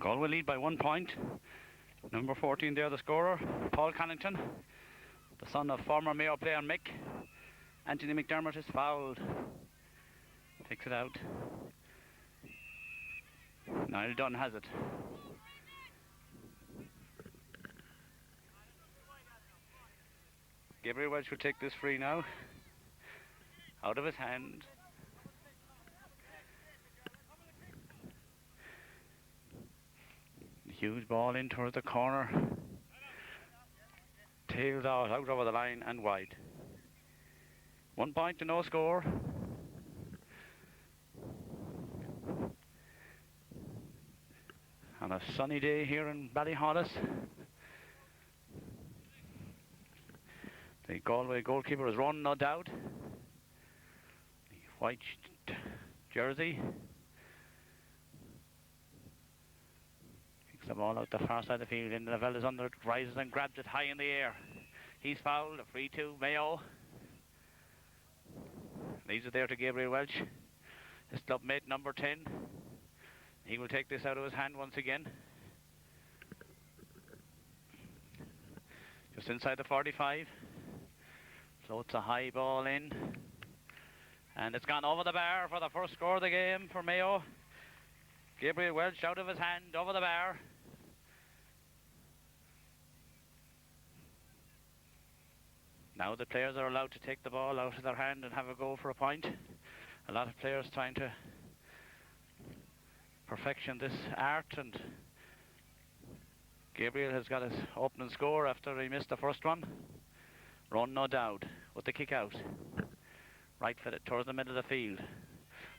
Galway lead by 1 point. Number 14 there, the scorer, Paul Connington, the son of former Mayo player Mick. Anthony McDermott is fouled. Takes it out. Niall Dunn has it. Gabriel Welch will take this free now. Out of his hand. Huge ball in towards the corner. Tailed out over the line and wide. 1 point to no score. On a sunny day here in Ballyhollis. The Galway goalkeeper is Ron, no doubt. The white jersey. Kicks the ball out the far side of the field. And Lavelle is under it, rises and grabs it high in the air. He's fouled, a free to Mayo. Leaves it there to Gabriel Welch. His club mate, number 10. He will take this out of his hand once again. Just inside the 45. Floats a high ball in. And it's gone over the bar for the first score of the game for Mayo. Gabriel Welch out of his hand, over the bar. Now the players are allowed to take the ball out of their hand and have a go for a point. A lot of players trying to perfection this art, and Gabriel has got his opening score after he missed the first one. Run, no doubt, with the kick out. Right foot it towards the middle of the field.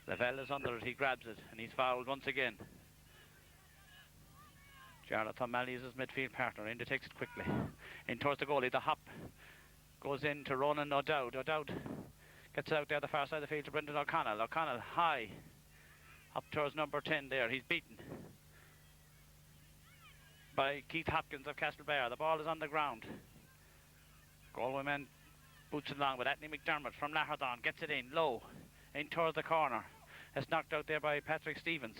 Lavelle is under it, he grabs it, and he's fouled once again. Jarlath O'Malley is his midfield partner, in to takes it quickly. In towards the goalie, the hop goes in to Ronan O'Dowd. O'Dowd gets it out there the far side of the field to Brendan O'Connell. O'Connell high, up towards number 10 there, he's beaten by Keith Hopkins of Castlebar. The ball is on the ground. Galway man boots it along with Anthony McDermott from Lahardon, gets it in low, in towards the corner. It's knocked out there by Patrick Stevens.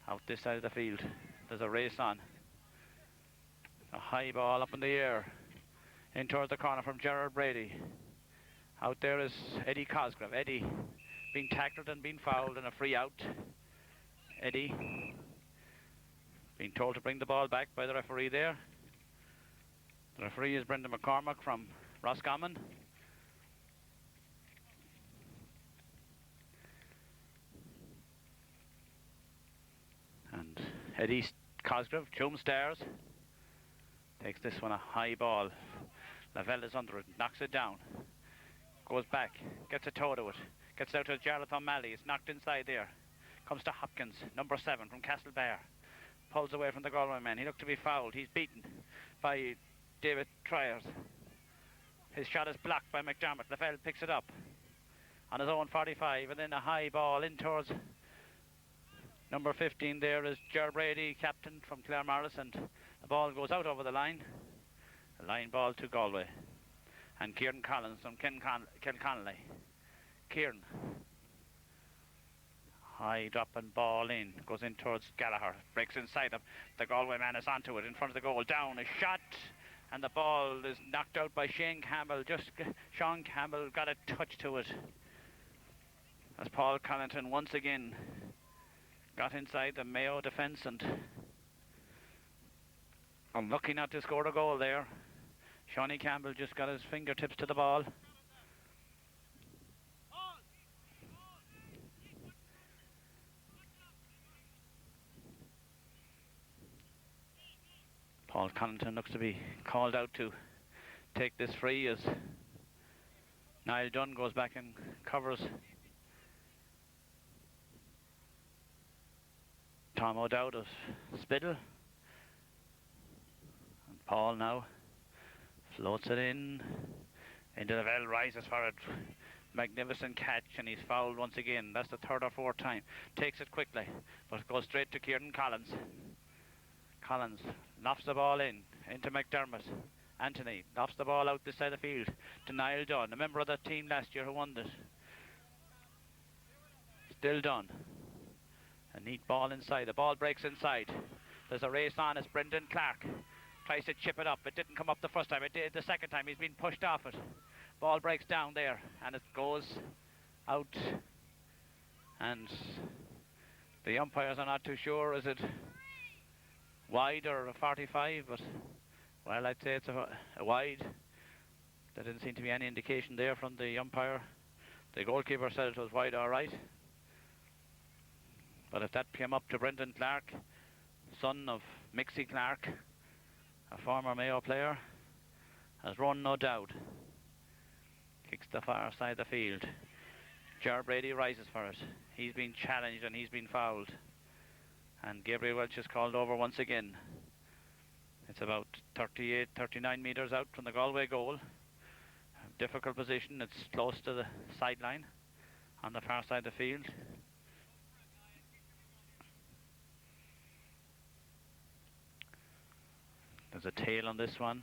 Out this side of the field, there's a race on. A high ball up in the air, in towards the corner from Gerard Brady. Out there is Eddie Cosgrave. Eddie being tackled and being fouled, and a free out. Eddie being told to bring the ball back by the referee there. The referee is Brendan McCormack from Roscommon. And Eddie Cosgrave, Chum Stairs, takes this one a high ball. Lavelle is under it, knocks it down. Goes back, gets a toe to it. Gets out to Jarlath O'Malley, it's knocked inside there. Comes to Hopkins, number 7 from Castlebar. Pulls away from the Galway man. He looked to be fouled. He's beaten by David Triers. His shot is blocked by McDermott. Lavelle picks it up on his own 45, and then a high ball in towards number 15 there is Ger Brady, captain from Claremorris, and the ball goes out over the line. A line ball to Galway. And Kieran Collins from Kilconnelly. Kieran. High dropping ball in. Goes in towards Gallagher. Breaks inside him. The Galway man is onto it in front of the goal. Down a shot. And the ball is knocked out by Shane Campbell. Sean Campbell got a touch to it. As Paul Connaughton once again got inside the Mayo defence and unlucky not to score a goal there. Shawnee Campbell just got his fingertips to the ball. Paul Connaughton looks to be called out to take this free as Niall Dunn goes back and covers Tom O'Dowd of Spiddle. And Paul now floats it in into the Lavelle, rises for it. Magnificent catch, and he's fouled once again. That's the third or fourth time. Takes it quickly, but it goes straight to Kieran Collins. Collins lofts the ball in into McDermott. Anthony lofts the ball out this side of the field to Niall Dunn, a member of the team last year who won it. Still Dunn. A neat ball inside. The ball breaks inside. There's a race on. It's Brendan Clark. Tries to chip it up. It didn't come up the first time. It did the second time. He's been pushed off it. Ball breaks down there and it goes out. And the umpires are not too sure. Is it wide or a 45? But, well, I'd say it's a wide. There didn't seem to be any indication there from the umpire. The goalkeeper said it was wide all right. But if that came up to Brendan Clark, son of Mixie Clark, a former Mayo player, has run no doubt. Kicks the far side of the field. Ger Brady rises for it. He's been challenged and he's been fouled. And Gabriel Welch is called over once again. It's about 38, 39 metres out from the Galway goal. Difficult position. It's close to the sideline on the far side of the field. There's a tail on this one.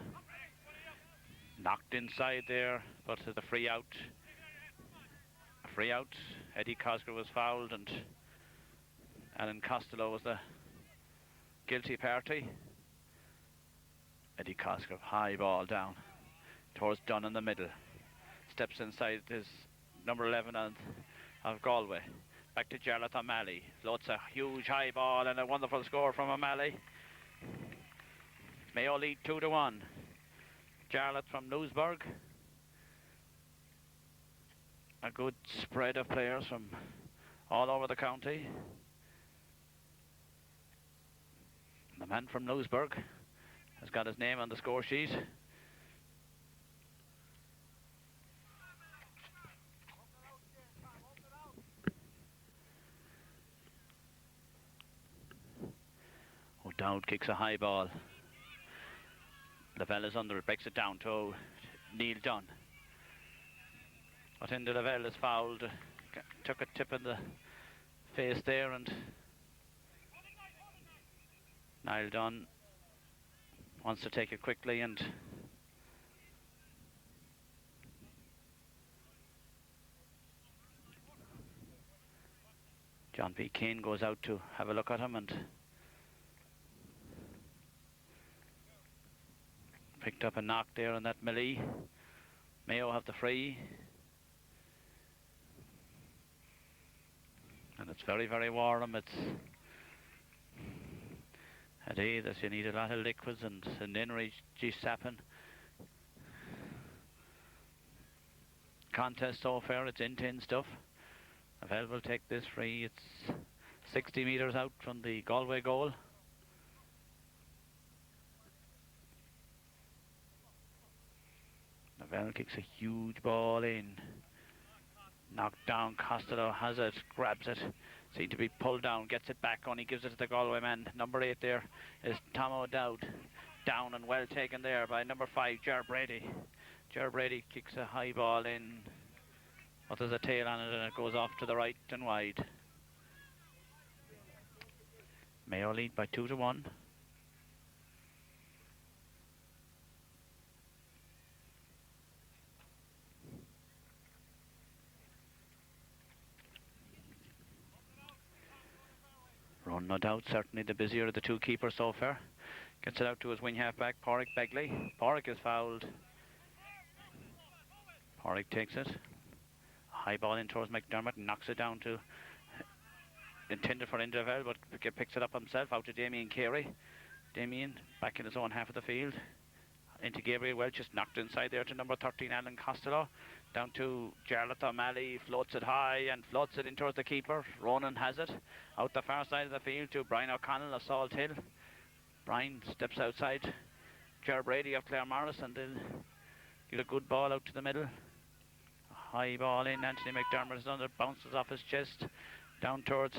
Knocked inside there, but the free out. A free out. Eddie Cosgrove was fouled and Alan Costello was the guilty party. Eddie Cosgrove, high ball down towards Dunn in the middle. Steps inside his number 11 of Galway. Back to Jarlath O'Malley. Floats a huge high ball and a wonderful score from O'Malley. Mayo lead 2-1. Jarlath from Newsburg. A good spread of players from all over the county. The man from Newsburg has got his name on the score sheet. O'Dowd kicks a high ball. Lavelle is under it, breaks it down to Neil Dunn. But into Lavelle is fouled. Took a tip in the face there and Niall Dunn wants to take it quickly and John P. Keane goes out to have a look at him and picked up a knock there on that melee. Mayo have the free. And it's very, very warm. It's a day that you need a lot of liquids and an energy sapping. Contest so far, it's in stuff. Lavelle will take this free. It's 60 metres out from the Galway goal. Lavelle kicks a huge ball in. Knocked down. Costello has it, grabs it. Seemed to be pulled down, gets it back on. He gives it to the Galway man. Number 8 there is Tom O'Dowd. Down and well taken there by number 5, Ger Brady. Ger Brady kicks a high ball in. But there's a tail on it and it goes off to the right and wide. Mayo lead by 2-1. Ron, no doubt, certainly the busier of the two keepers so far. Gets it out to his wing half-back, Porrick Begley. Porrick is fouled. Porrick takes it. High ball in towards McDermott and knocks it down to intended for Inderville, but picks it up himself out to Damien Carey. Damien back in his own half of the field. Into Gabriel Welch, just knocked inside there to number 13, Alan Costello. Down to Jarlath O'Malley, floats it high and floats it in towards the keeper. Ronan has it. Out the far side of the field to Brian O'Connell of Salt Hill. Brian steps outside Ger Brady of Claremorris and they'll get a good ball out to the middle. A high ball in, Anthony McDermott is under, bounces off his chest. Down towards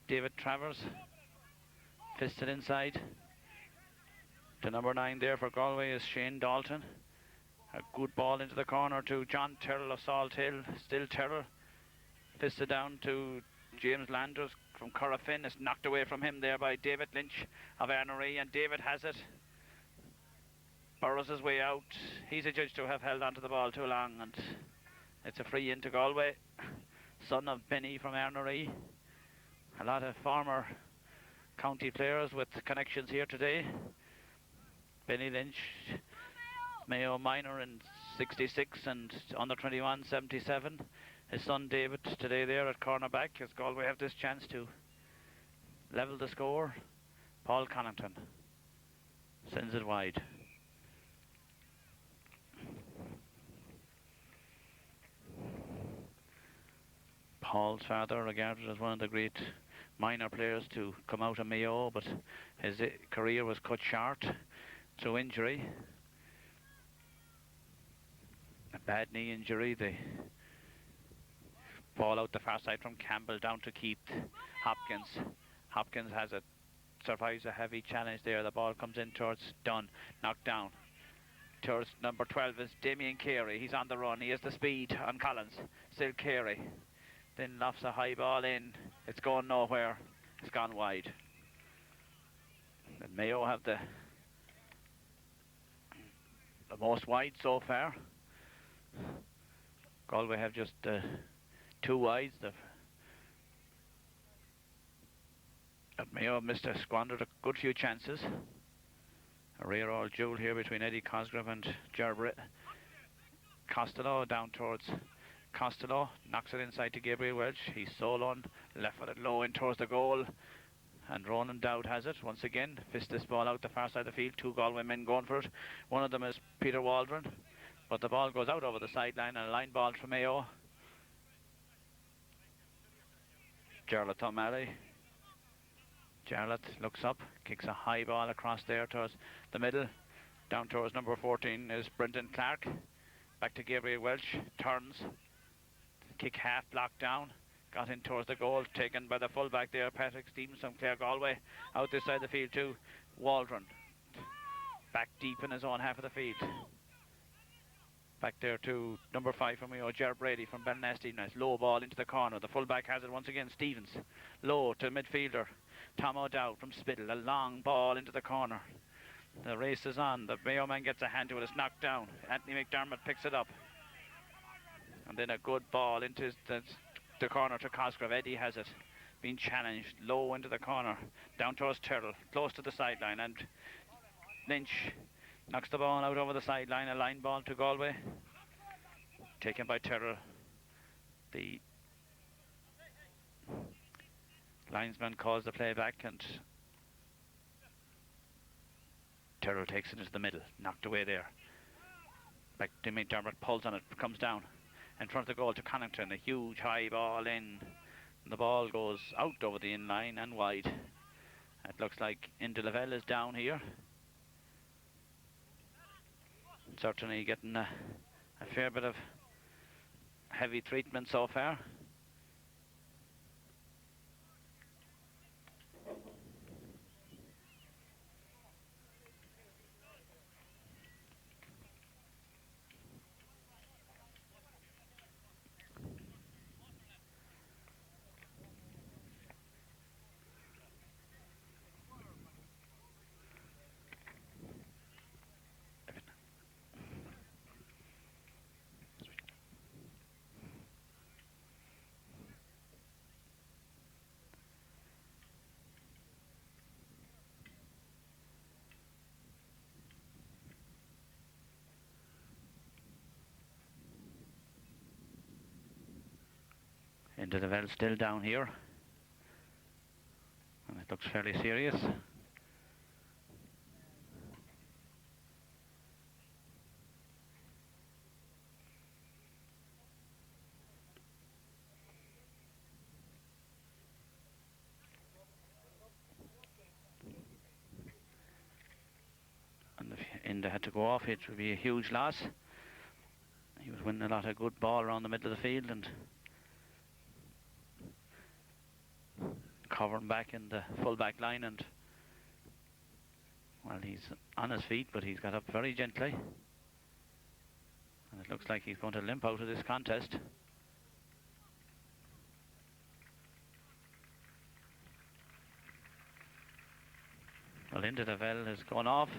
David Travers. Fisted inside. To number 9 there for Galway is Shane Dalton. A good ball into the corner to John Terrell of Salt Hill. Still Terrell. Fisted down to James Landers from Corrafin. It's knocked away from him there by David Lynch of Arnery, and David has it. Burrows his way out. He's adjudged to have held onto the ball too long, and it's a free into Galway. Son of Benny from Arnery. A lot of former county players with connections here today. Benny Lynch, Mayo minor in 66 and under 21 77. His son David today there at cornerback as Galway have this chance to level the score. Paul Connaughton sends it wide. Paul's father regarded as one of the great minor players to come out of Mayo, but his career was cut short through injury. A bad knee injury. The ball out the far side from Campbell down to Keith Hopkins. Hopkins survives a heavy challenge there. The ball comes in towards Dunn, knocked down. Towards number 12 is Damien Carey. He's on the run. He has the speed on Collins. Still Carey. Then lofts a high ball in. It's going nowhere. It's gone wide. And Mayo have the most wide so far. Galway have just 2 wides. Mayo missed squandered a good few chances. A rare old duel here between Eddie Cosgrove and Gerbritt. Costello down towards Costello, knocks it inside to Gabriel Welch. He's soloing, left-footed low in towards the goal. And Ronan Dowd has it once again. Fist this ball out the far side of the field. 2 Galway men going for it. One of them is Peter Waldron. But the ball goes out over the sideline and a line ball from Mayo. Jarlath O'Malley. Jarlath looks up, kicks a high ball across there towards the middle. Down towards number 14 is Brendan Clark. Back to Gabriel Welch. Turns. Kick half blocked down. Got in towards the goal. Taken by the fullback there, Patrick Stevens from Clare Galway. Out this side of the field too. Waldron. Back deep in his own half of the field. Back there to number 5 from Mayo, Ger Brady from Ballinasty. Nice low ball into the corner. The fullback has it once again. Stevens. Low to midfielder. Tom O'Dowd from Spittle. A long ball into the corner. The race is on. The Mayo man gets a hand to it. It's knocked down. Anthony McDermott picks it up. And then a good ball into the corner to Cosgrove. Eddie has it. Being challenged. Low into the corner. Down towards Turtle. Close to the sideline. And Lynch knocks the ball out over the sideline. A line ball to Galway. Taken by Turtle. The linesman calls the play back and Turtle takes it into the middle. Knocked away there. Back to McDermott. Pulls on it. Comes down in front of the goal to Connaughton. A huge high ball in. The ball goes out over the in line and wide. It looks like Inde Lavelle is down here. Certainly getting a fair bit of heavy treatment so far. Inde Lavelle still down here. And it looks fairly serious. And if Inde had to go off, it would be a huge loss. He was winning a lot of good ball around the middle of the field and covering back in the full back line, and well, he's on his feet, but he's got up very gently, and it looks like he's going to limp out of this contest. Well, Inde Lavelle has gone off,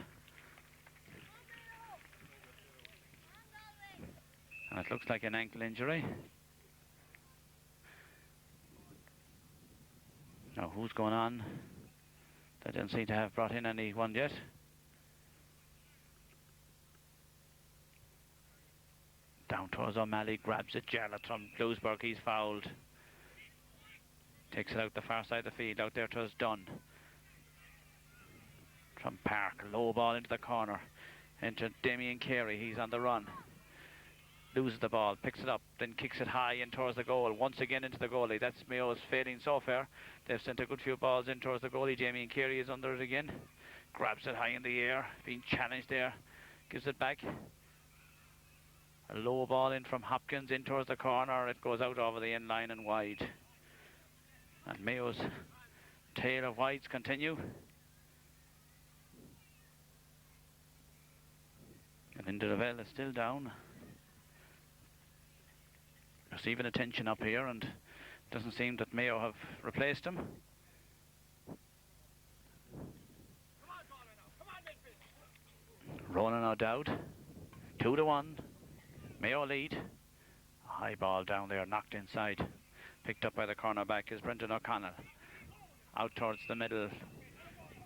and it looks like an ankle injury. Now who's going on? They didn't seem to have brought in anyone yet. Down towards O'Malley, grabs it. Jarlath from Bluesburg, he's fouled. Takes it out the far side of the field, out there towards Dunn. From Park, low ball into the corner. Into Damien Carey, he's on the run. Loses the ball, picks it up, then kicks it high in towards the goal. Once again into the goalie. That's Mayo's failing so far. They've sent a good few balls in towards the goalie. Damien Carey is under it again. Grabs it high in the air, being challenged there. Gives it back. A low ball in from Hopkins in towards the corner. It goes out over the end line and wide. And Mayo's tail of wides continue. And Inderavelle is still down. Receiving attention up here, and doesn't seem that Mayo have replaced him. Ronan O'Dowd, 2-1. Mayo lead. A high ball down there, knocked inside. Picked up by the cornerback is Brendan O'Connell. Out towards the middle,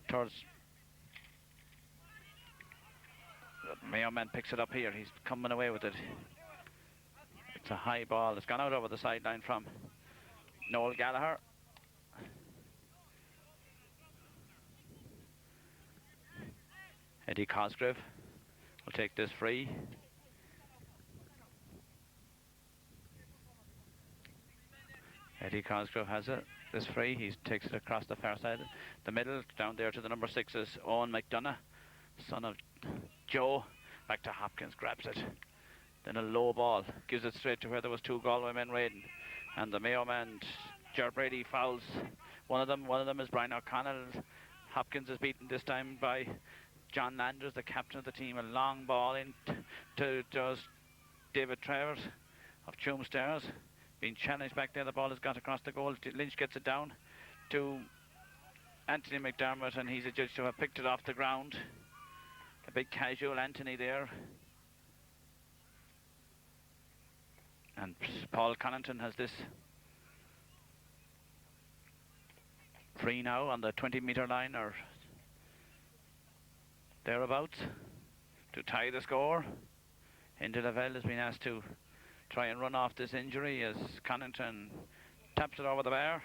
towards the Mayo man picks it up here. He's coming away with it. It's a high ball. It's gone out over the sideline from Noel Gallagher. Eddie Cosgrave will take this free. Eddie Cosgrove has it. This free. He takes it across the far side. The middle, down there to the number 6 is Owen McDonough, son of Joe. Back to Hopkins, grabs it. Then a low ball, gives it straight to where there was 2 Galway men raiding. And the Mayo man, Ger Brady, fouls one of them. One of them is Brian O'Connell. Hopkins is beaten this time by John Landers, the captain of the team. A long ball in to David Travers of Tuam Stars. Being challenged back there, the ball has got across the goal. Lynch gets it down to Anthony McDermott, and he's adjudged to have picked it off the ground. A big casual Anthony there. And Paul Connaughton has this free now on the 20-metre line or thereabouts to tie the score. Inderavelle has been asked to try and run off this injury as Connaughton taps it over the bar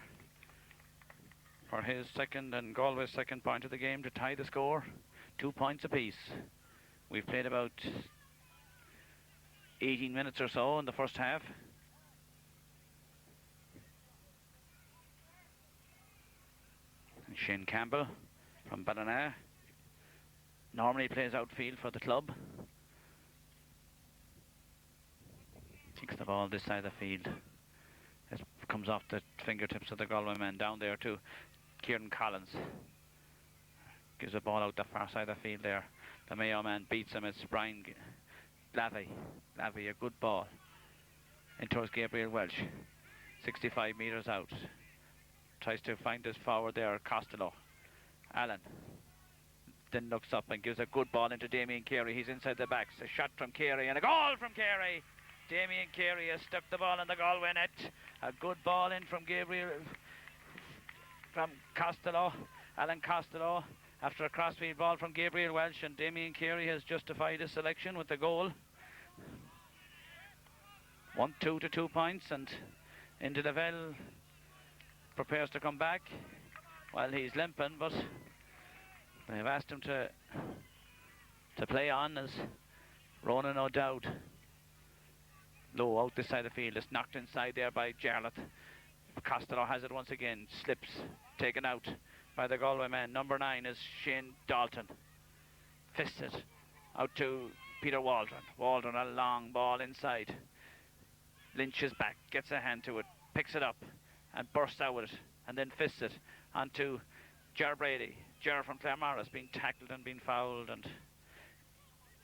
for his second and Galway's second point of the game to tie the score. 2 points apiece. We've played about 18 minutes or so in the first half. And Shane Campbell from Ballina normally plays outfield for the club. Takes the ball this side of the field. It comes off the fingertips of the Galway man down there to Kieran Collins. Gives the ball out the far side of the field there. The Mayo man beats him. It's Brian Lavey, a good ball. In towards Gabriel Welsh. 65 metres out. Tries to find his forward there, Costello. Allen. Then looks up and gives a good ball into Damien Carey. He's inside the backs. A shot from Carey and a goal from Carey. Damien Carey has stuck the ball in the Galway net. A good ball in from Costello. Alan Costello. After a crossfield ball from Gabriel Welsh, and Damien Carey has justified his selection with the goal. 1-2 to 2 points, and Inderavelle prepares to come back. Well, he's limping, but they've asked him to play on as Ronan O'Dowd. Low out this side of the field. It's knocked inside there by Jarlath. Costello has it once again. Slips. Taken out by the Galway man. Number 9 is Shane Dalton. Fisted out to Peter Waldron. Waldron, a long ball inside. Lynch is back, gets a hand to it, picks it up and bursts out with it, and then fists it onto Ger Brady. Ger from Claremorris being tackled and being fouled, and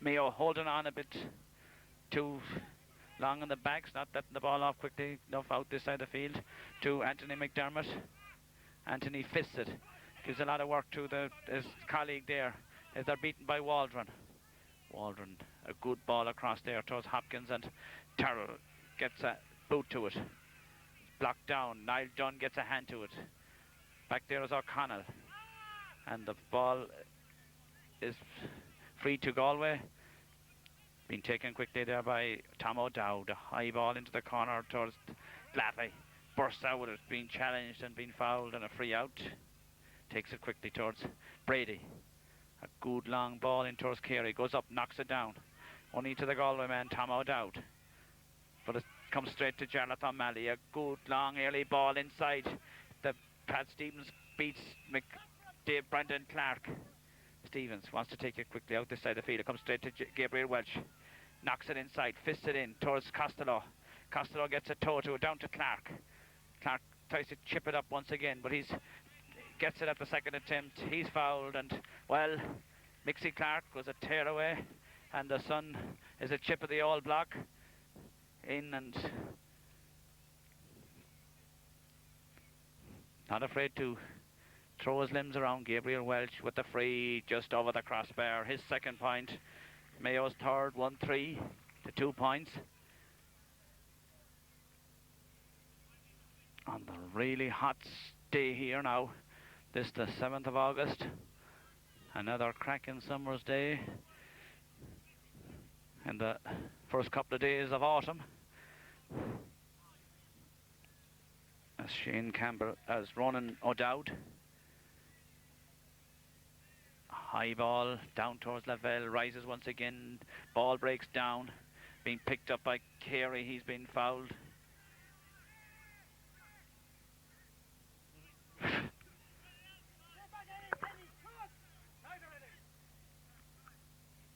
Mayo holding on a bit too long on the backs, not letting the ball off quickly enough out this side of the field to Anthony McDermott. Anthony fists it. Gives a lot of work to his colleague there as they're beaten by Waldron. Waldron, a good ball across there towards Hopkins, and Terrell gets a boot to it. Blocked down. Niall Dunn gets a hand to it. Back there is O'Connell. And the ball is free to Galway. Being taken quickly there by Tom O'Dowd. A high ball into the corner towards Glaffey. Bursts out with it, being challenged and being fouled, and a free out. Takes it quickly towards Brady. A good long ball in towards Carey. Goes up, knocks it down. Only to the Galway man, Tom O'Dowd. But it comes straight to Jarlath O'Malley. A good long early ball inside. The Pat Stevens beats Brendan Clark. Stevens wants to take it quickly out this side of the field. It comes straight to Gabriel Welch. Knocks it inside, fists it in towards Costello. Costello gets a toe to it, down to Clark. Clark tries to chip it up once again, but gets it at the second attempt. He's fouled, and well, Mixie Clark was a tear away, and the son is a chip of the all block in, and not afraid to throw his limbs around. Gabriel Welch with the free just over the crossbar. His second point. Mayo's third, 1-3 to 2 points. On the really hot day here now, this the 7th of August. Another cracking summer's day. And the first couple of days of autumn. As Shane Campbell, as Ronan O'Dowd. High ball down towards Lavelle, rises once again, ball breaks down, being picked up by Carey. He's been fouled.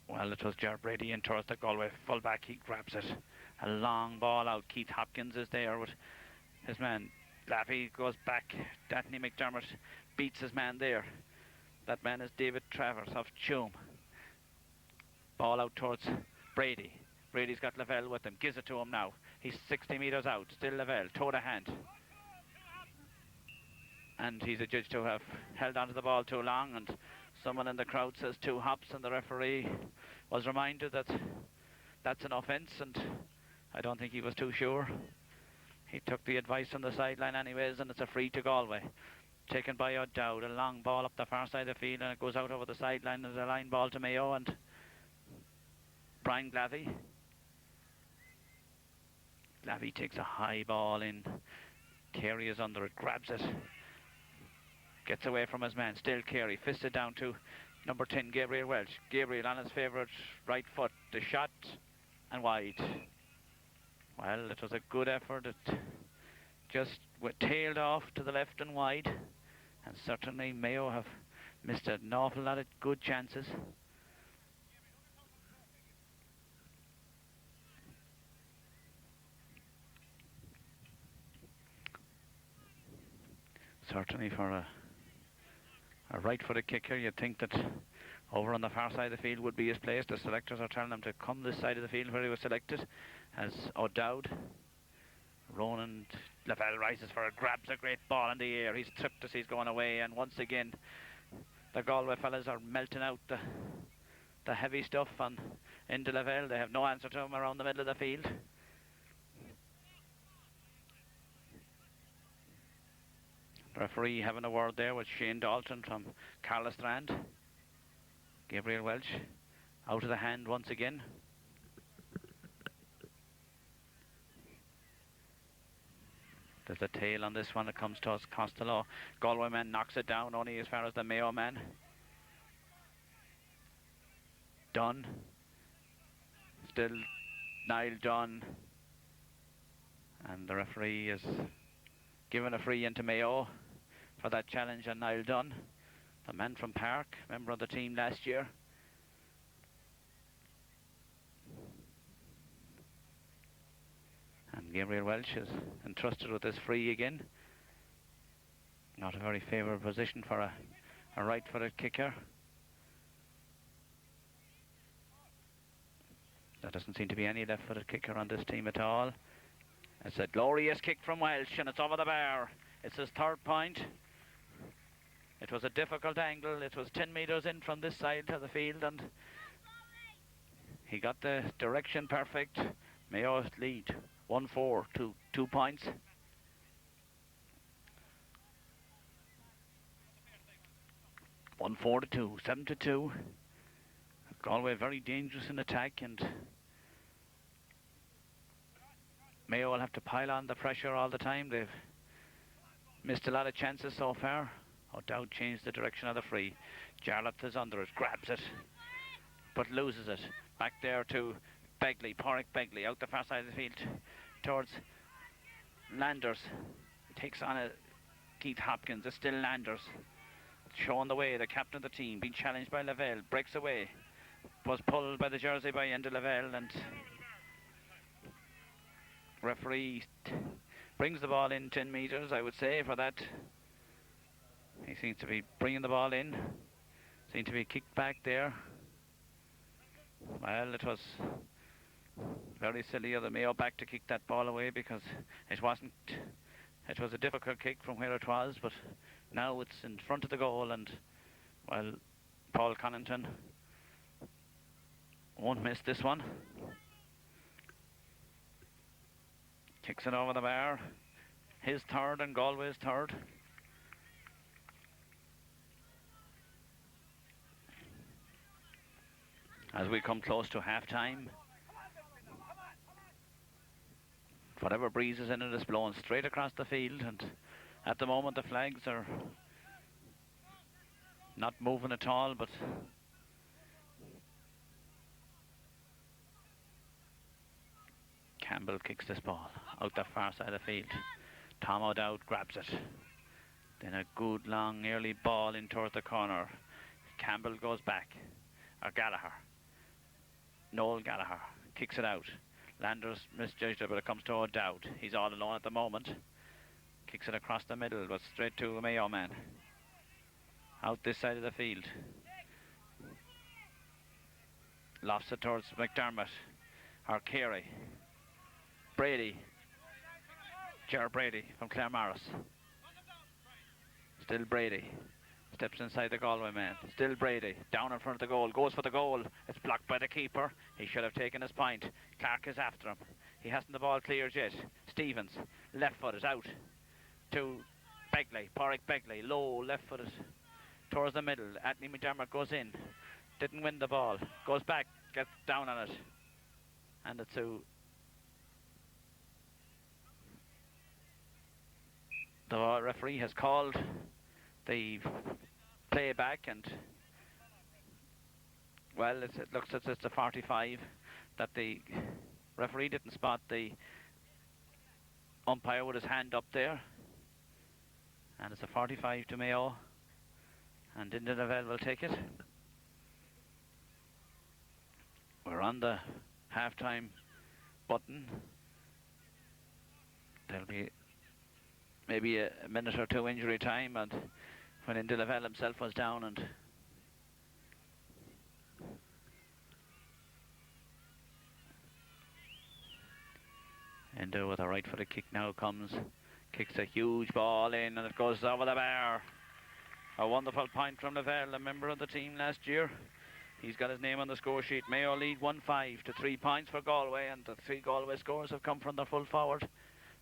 Well, it was Ger Brady in towards the Galway fullback. He grabs it. A long ball out. Keith Hopkins is there with his man. Laffey goes back. Anthony McDermott beats his man there. That man is David Travers of Tuam. Ball out towards Brady. Brady's got Lavelle with him. Gives it to him now. He's 60 metres out. Still Lavelle. Toe to hand. And he's adjudged to have held onto the ball too long, and someone in the crowd says 2 hops, and the referee was reminded that that's an offence, and I don't think he was too sure. He took the advice on the sideline anyways, and it's a free to Galway. Taken by O'Dowd, a long ball up the far side of the field, and it goes out over the sideline as a line ball to Mayo and Brian Glavey. Glavey takes a high ball in. Carey is under it, grabs it. Gets away from his man, still Carey, fisted down to number 10, Gabriel Welch. Gabriel on his favourite right foot, the shot, and wide. Well, it was a good effort. It just tailed off to the left and wide. And certainly Mayo have missed an awful lot of good chances. Certainly for a right-footed kicker, you'd think that over on the far side of the field would be his place. The selectors are telling him to come this side of the field where he was selected, as O'Dowd. Ronan Lavelle rises for it, grabs a great ball in the air. He's tripped as he's going away, and once again the Galway fellas are melting out the heavy stuff into Lavelle. They have no answer to him around the middle of the field. The referee having a word there with Shane Dalton from Carlastrand. Gabriel Welch out of the hand once again. There's a tail on this one. It comes to us. Costello. Galway man knocks it down only as far as the Mayo man. Dunn. Still Niall Dunn. And the referee is given a free into Mayo for that challenge on Niall Dunn. The man from Park, member of the team last year. And Gabriel Welch is entrusted with this free again. Not a very favourable position for a right-footed kicker. There doesn't seem to be any left-footed kicker on this team at all. It's a glorious kick from Welch, and it's over the bar. It's his third point. It was a difficult angle. It was 10 metres in from this side of the field, and he got the direction perfect. Mayo lead 1-4 to 2 points. 1-4 to 2, 7 to 2. Galway very dangerous in attack, and Mayo will have to pile on the pressure all the time. They've missed a lot of chances so far. O'Dowd changed the direction of the free. Jarlath is under it, grabs it, but loses it. Back there to Begley, Porrick Begley, out the far side of the field towards Landers. He takes on a Keith Hopkins. It's still Landers showing the way, the captain of the team, being challenged by Lavelle, breaks away, was pulled by the jersey by Enda Lavelle, and referee brings the ball in 10 metres, I would say, for that. He seems to be bringing the ball in. Seemed to be kicked back there. Well, it was very silly of the Mayo back to kick that ball away, because it wasn't. It was a difficult kick from where it was, but now it's in front of the goal, and well, Paul Connaughton won't miss this one. Kicks it over the bar. His third and Galway's third. As we come close to half-time, whatever breeze is in it is blowing straight across the field, and at the moment the flags are not moving at all, but Campbell kicks this ball out the far side of the field. Tom O'Dowd grabs it. Then a good long early ball in towards the corner. Campbell goes back. Or Gallagher. Noel Gallagher kicks it out. Landers misjudged it, but it comes to O'Dowd. He's all alone at the moment. Kicks it across the middle, but straight to a Mayo man. Out this side of the field. Lofts it towards McDermott. Or Carey. Brady. Ger Brady from Claremorris. Still Brady. Steps inside the Galway man. Still Brady. Down in front of the goal. Goes for the goal. It's blocked by the keeper. He should have taken his point. Clark is after him. He hasn't the ball cleared yet. Stevens. Left foot is out. To Begley. Porrick Begley. Low. Left foot is towards the middle. Anthony McDermott goes in. Didn't win the ball. Goes back. Gets down on it. And it's to the referee has called the playback, and well, it looks as it's a 45 that the referee didn't spot the umpire with his hand up there, and it's a 45 to Mayo, and Enda Lavelle will take it. We're on the half-time button. There'll be maybe a minute or two injury time, and when Enda Lavelle himself was down, and Enda with a right footed kick now comes, kicks a huge ball in, and it goes over the bar. A wonderful point from Lavelle, a member of the team last year. He's got his name on the score sheet. Mayo lead 1-5 to 3 points for Galway, and the 3 Galway scores have come from their full forward,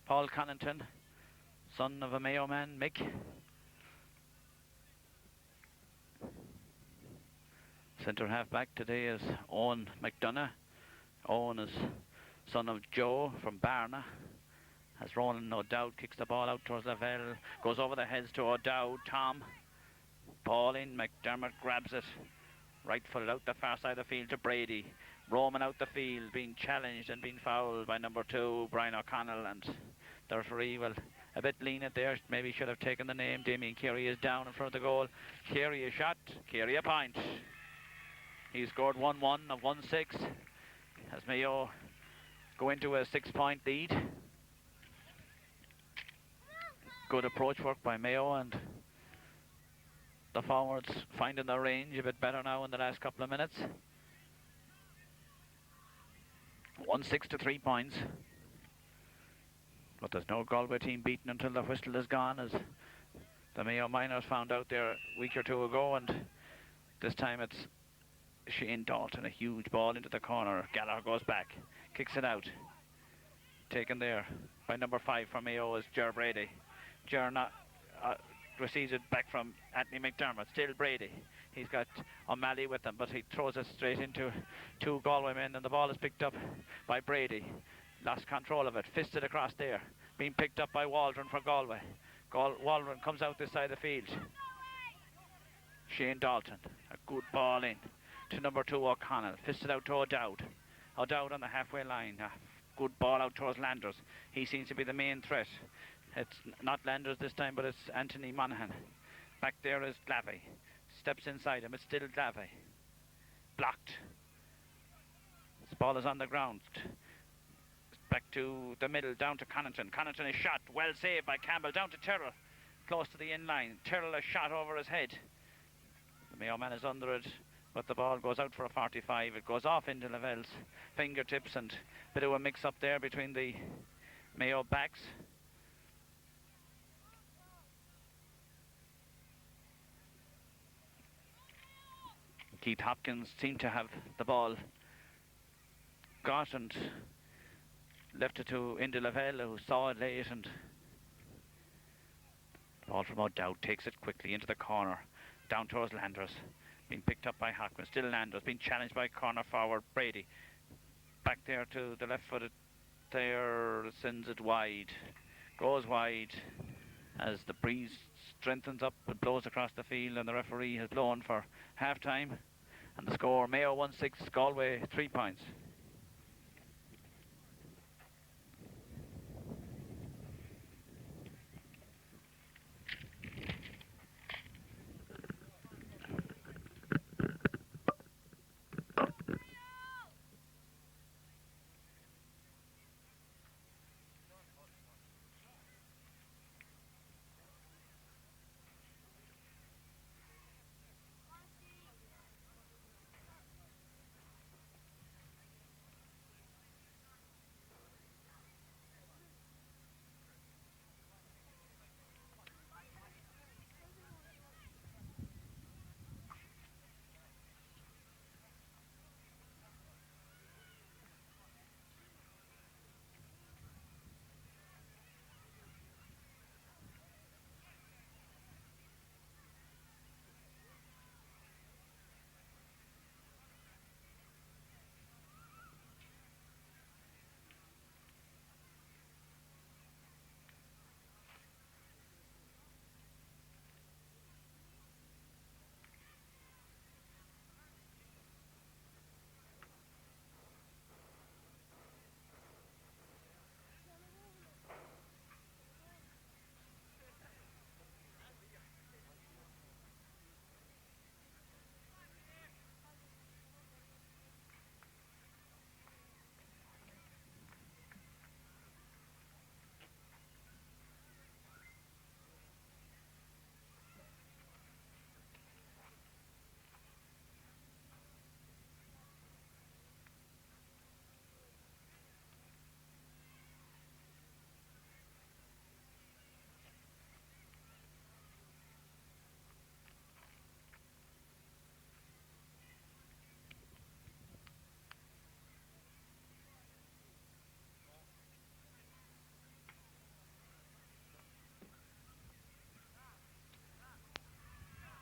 Paul Connaughton, son of a Mayo man, Mick. Centre half back today is Owen McDonough. Owen is son of Joe from Barna. As Ronan O'Dowd kicks the ball out towards Lavelle, goes over the heads to O'Dowd. Tom, ball in, McDermott grabs it, right footed out the far side of the field to Brady. Roman out the field, being challenged and being fouled by number 2, Brian O'Connell, and the referee, well, a bit lenient there, maybe should have taken the name. Damien Carey is down in front of the goal. Carey a shot, Carey a point. He scored 1-1 of 1-6 as Mayo go into a 6-point lead. Good approach work by Mayo, and the forwards finding their range a bit better now in the last couple of minutes. 1-6 to 3 points. But there's no Galway team beaten until the whistle is gone, as the Mayo Miners found out there a week or two ago, and this time it's Shane Dalton, a huge ball into the corner. Gallagher goes back, kicks it out. Taken there by number 5 for Mayo is Ger Brady. Ger receives it back from Anthony McDermott. Still Brady. He's got O'Malley with him, but he throws it straight into two Galway men, and the ball is picked up by Brady. Lost control of it, fisted across there, being picked up by Waldron for Galway. Waldron comes out this side of the field. Shane Dalton, a good ball in to number 2 O'Connell, fisted out to O'Dowd. O'Dowd on the halfway line, a good ball out towards Landers. He seems to be the main threat. It's not Landers this time, but it's Anthony Monaghan. Back there is Glavey. Steps inside him, it's still Glavey. Blocked. This ball is on the ground. Back to the middle, down to Connaughton. Connaughton is shot, well saved by Campbell, down to Terrell, close to the in line. Terrell is shot over his head. The Mayo man is under it, but the ball goes out for a 45. It goes off into Lavelle's fingertips, and a bit of a mix up there between the Mayo backs. Keith Hopkins seemed to have the ball got and left it to Indy Lavelle, who saw it late, and ball from O'Dowd takes it quickly into the corner, down towards Landers, being picked up by Hopkins. Still Landers, being challenged by corner forward Brady. Back there to the left footed there, sends it wide, goes wide as the breeze strengthens up and blows across the field, and the referee has blown for half time. And the score, Mayo 1-6, Galway 3 points.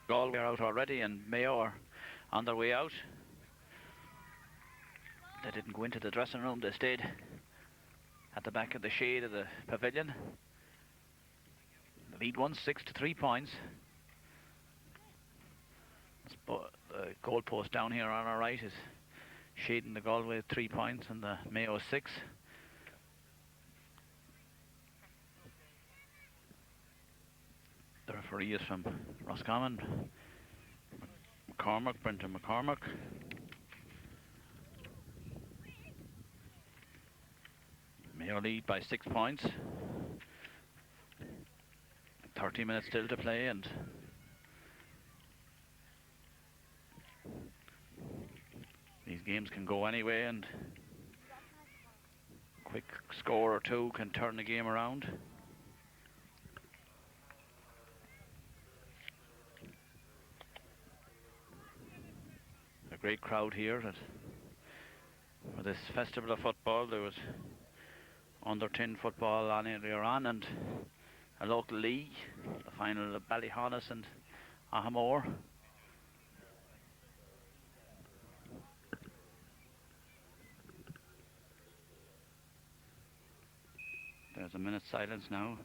Galway are out already, and Mayo are on their way out. They didn't go into the dressing room, they stayed at the back of the shade of the pavilion. The lead 1-6 to 3 points. The goal post down here on our right is shading the Galway 3 points and the Mayo 6. The referee is from Roscommon, McCormack, Brenton McCormack. Mayo lead by 6 points. 30 minutes still to play, and these games can go anyway, and quick score or two can turn the game around. A great crowd here for this festival of football. There was under 10 football on earlier on, and a local league, the final of Ballyhonus and Ahamore. There's a minute's silence now.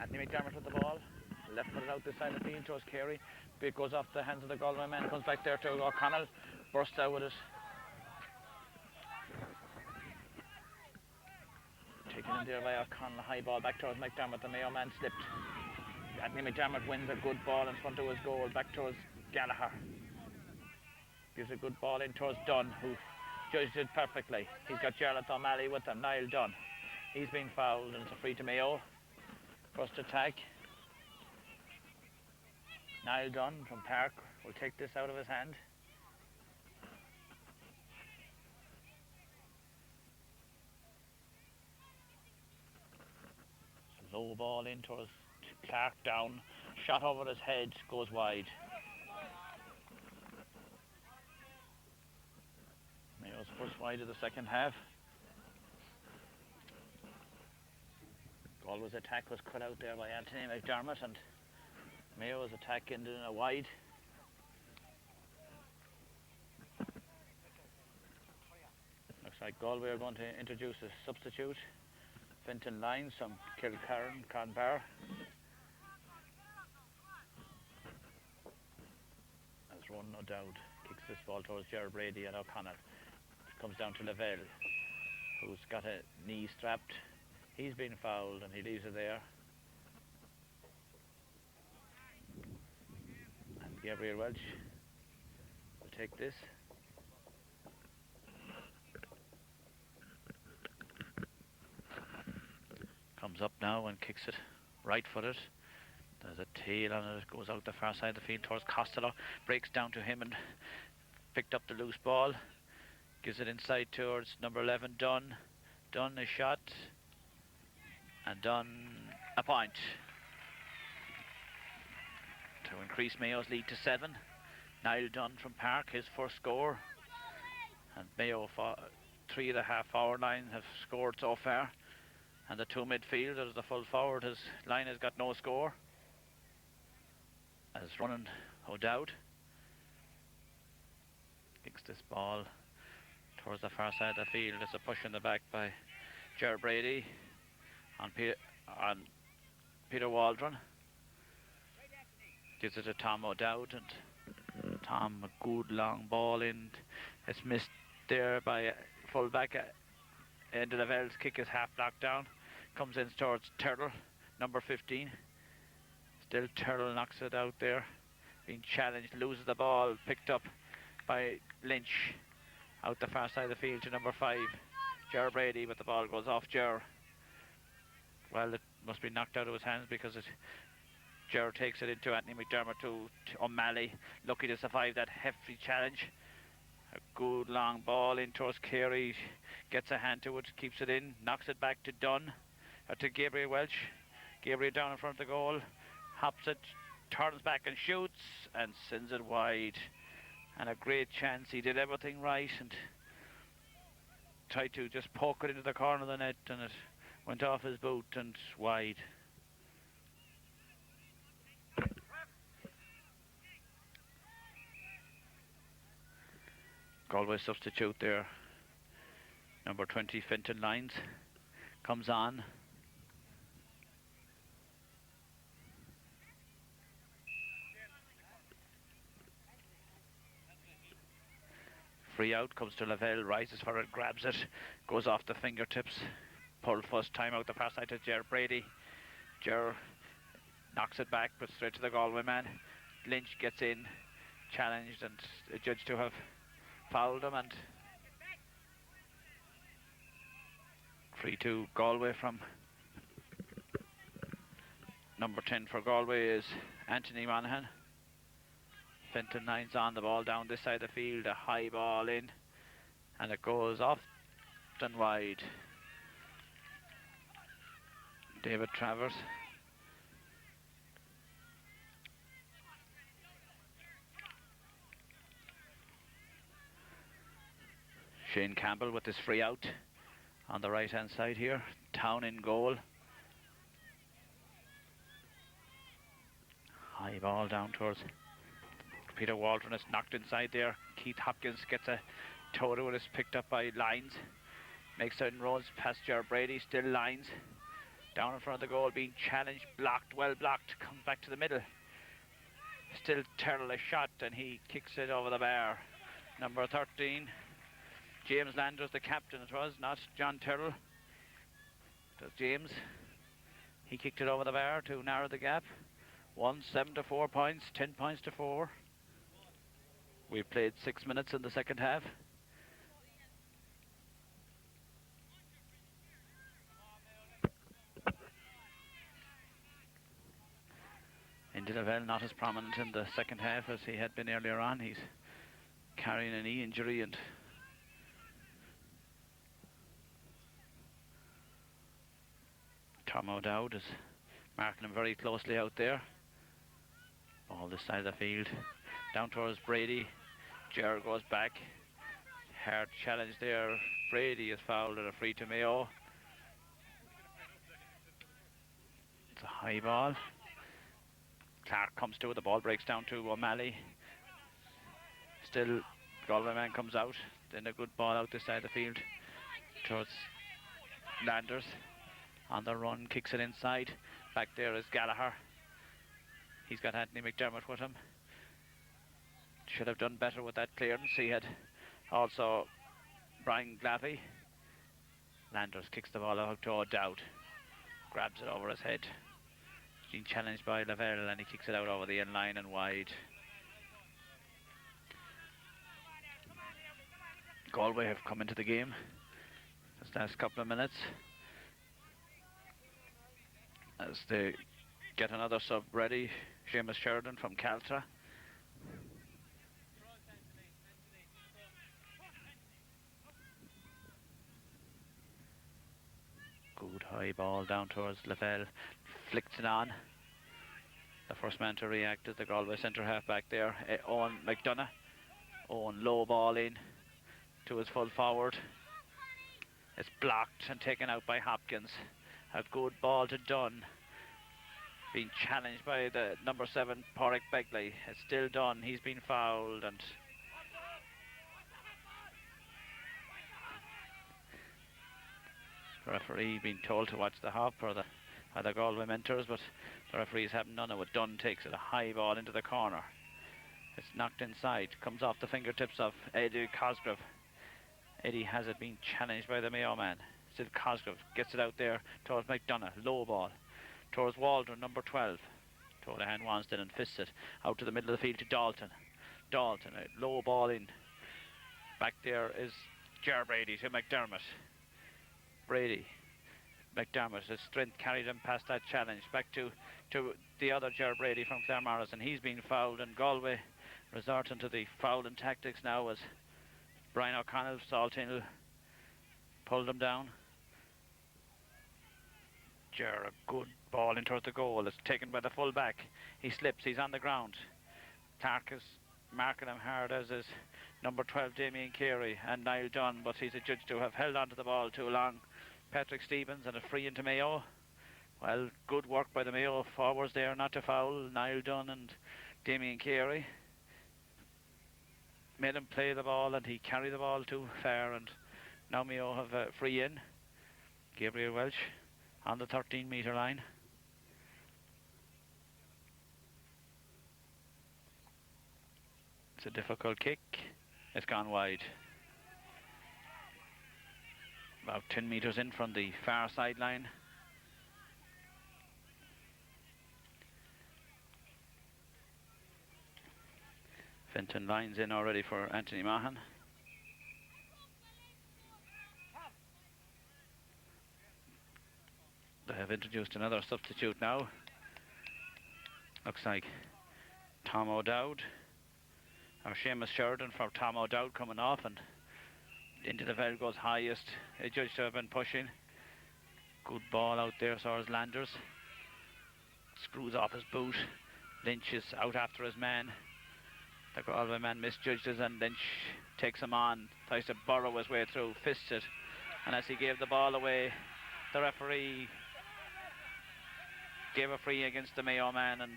Anthony McDermott with the ball. Left foot out this side of the field, throws Carey. Bit goes off the hands of the Galway man, comes back there to O'Connell. Bursts out with it. Taken in there by O'Connell. High ball back towards McDermott. The Mayo man slipped. Anthony McDermott wins a good ball in front of his goal. Back towards Gallagher. Gives a good ball in towards Dunn, who judged it perfectly. He's got Jarlath O'Malley with him. Niall Dunn. He's been fouled and it's a free to Mayo. First attack. Niall Dunn from Park will take this out of his hand. Low ball in towards Clark, down. Shot over his head, goes wide. Mayo's first wide of the second half. Galway's attack was cut out there by Anthony McDermott, and Mayo's attack ended in a wide. Looks like Galway are going to introduce a substitute. Fenton Lyons from Kilcarron, Conbar. As Ron O'Dowd kicks this ball towards Gerard Brady and O'Connell. It comes down to Lavelle, who's got a knee strapped. He's been fouled and he leaves it there. And Gabriel Welch will take this. Comes up now and kicks it right-footed. There's a tail on it. It goes out the far side of the field towards Costello. Breaks down to him and picked up the loose ball. Gives it inside towards number 11, Dunn. Dunn is shot. And Dunn a point. To increase Mayo's lead to 7. Niall Dunn from Park, his first score. And Mayo, 3.5 forward line have scored so far. And the two midfielders, the full forward, his line has got no score. As running O'Dowd kicks this ball towards the far side of the field. It's a push in the back by Gerard Brady on Peter Waldron. Gives it to Tom O'Dowd, and Tom, a good long ball in. It's missed there by full back. End of the Lavelle's kick is half blocked down. Comes in towards Turtle, number 15. Still Turtle knocks it out there. Being challenged, loses the ball, picked up by Lynch. Out the far side of the field to number 5, Ger Brady, but the ball goes off Ger. Well, it must be knocked out of his hands because Ger takes it into Anthony McDermott to O'Malley. Lucky to survive that hefty challenge. A good long ball in towards Carey. Gets a hand to it, keeps it in, knocks it back to Dunn, to Gabriel Welch. Gabriel down in front of the goal, hops it, turns back and shoots, and sends it wide. And a great chance. He did everything right and tried to just poke it into the corner of the net, and it went off his boot and wide. Galway substitute there. Number 20, Fenton Lyons, comes on. Free out, comes to Lavelle, rises for it, grabs it, goes off the fingertips. Pulled first time out the far side to Ger Brady. Ger knocks it back, but straight to the Galway man. Lynch gets in, challenged, and adjudged to have fouled him, and free to Galway from number 10 for Galway is Anthony Monaghan. Fenton Nine's on the ball down this side of the field, a high ball in, and it goes off and wide. David Travers. Shane Campbell with his free out on the right hand side here. Town in goal. High ball down towards Peter Waldron. It's knocked inside there. Keith Hopkins gets a toe to it. It's picked up by Lyons. Makes certain rolls past Ger Brady. Still Lyons. Down in front of the goal, being challenged, blocked, well blocked, comes back to the middle. Still Terrell a shot, and he kicks it over the bar. Number 13, James Landers, the captain it was, not John Terrell. It was James. He kicked it over the bar to narrow the gap. 7 to 4 points, 10 points to 4. We played 6 minutes in the second half. Indy Lavelle not as prominent in the second half as he had been earlier on. He's carrying a knee injury, and Tom O'Dowd is marking him very closely out there. Ball this side of the field. Down towards Brady. Ger goes back. Hard challenge there. Brady is fouled and a free to Mayo. It's a high ball. Clark comes to it, the ball breaks down to O'Malley. Still, Galway man comes out. Then a good ball out this side of the field towards Landers. On the run, kicks it inside. Back there is Gallagher. He's got Anthony McDermott with him. Should have done better with that clearance. He had also Brian Glavey. Landers kicks the ball out to O'Dowd. Grabs it over his head. Being challenged by Lavelle, and he kicks it out over the end line and wide. Galway have come into the game this last couple of minutes as they get another sub ready. Seamus Sheridan from Caltra. Good high ball down towards Lavelle. Flicks it on. The first man to react is the Galway centre half back there, Owen McDonough. Owen low ball in to his full forward. It's blocked and taken out by Hopkins. A good ball to Dunn. Being challenged by the number 7 Pádraig Begley. It's still Dunn. He's been fouled, and the referee being told to watch the hop or the Galway mentors, but the referees have none of it. Dunn takes it, a high ball into the corner. It's knocked inside, comes off the fingertips of Eddie Cosgrove. Eddie has it being challenged by the Mayo man. Still Cosgrove gets it out there towards McDonough, low ball. Towards Waldron, number 12. Tolahan Wanston and fists it out to the middle of the field to Dalton. Dalton, a low ball in. Back there is Ger Brady to McDermott. Brady. McDermott, his strength carried him past that challenge. Back to the other Ger Brady from Claremorris, and he's been fouled, and Galway resorting to the fouling tactics now as Brian O'Connell, Salthill pulled him down. Ger, a good ball in towards the goal. It's taken by the full back. He slips, he's on the ground. Clark is marking him hard, as is number 12 Damien Carey and Niall Dunn, but he's adjudged to have held onto the ball too long. Patrick Stevens, and a free into Mayo. Well, good work by the Mayo forwards there not to foul Niall Dunn and Damien Carey. Made him play the ball, and he carried the ball too far, and now Mayo have a free in. Gabriel Welch on the 13-metre line. It's a difficult kick. It's gone wide. about 10 metres in from the far sideline. Fenton lines in already for Anthony Mahan. They have introduced another substitute now. Looks like Tom O'Dowd, or Seamus Sheridan for Tom O'Dowd coming off, and into the field goes highest. A judge to have been pushing. Good ball out there, so as Landers. Screws off his boot. Lynch is out after his man. The Galway man misjudges, and Lynch takes him on. Tries to burrow his way through, fists it. And as he gave the ball away, the referee gave a free against the Mayo man, and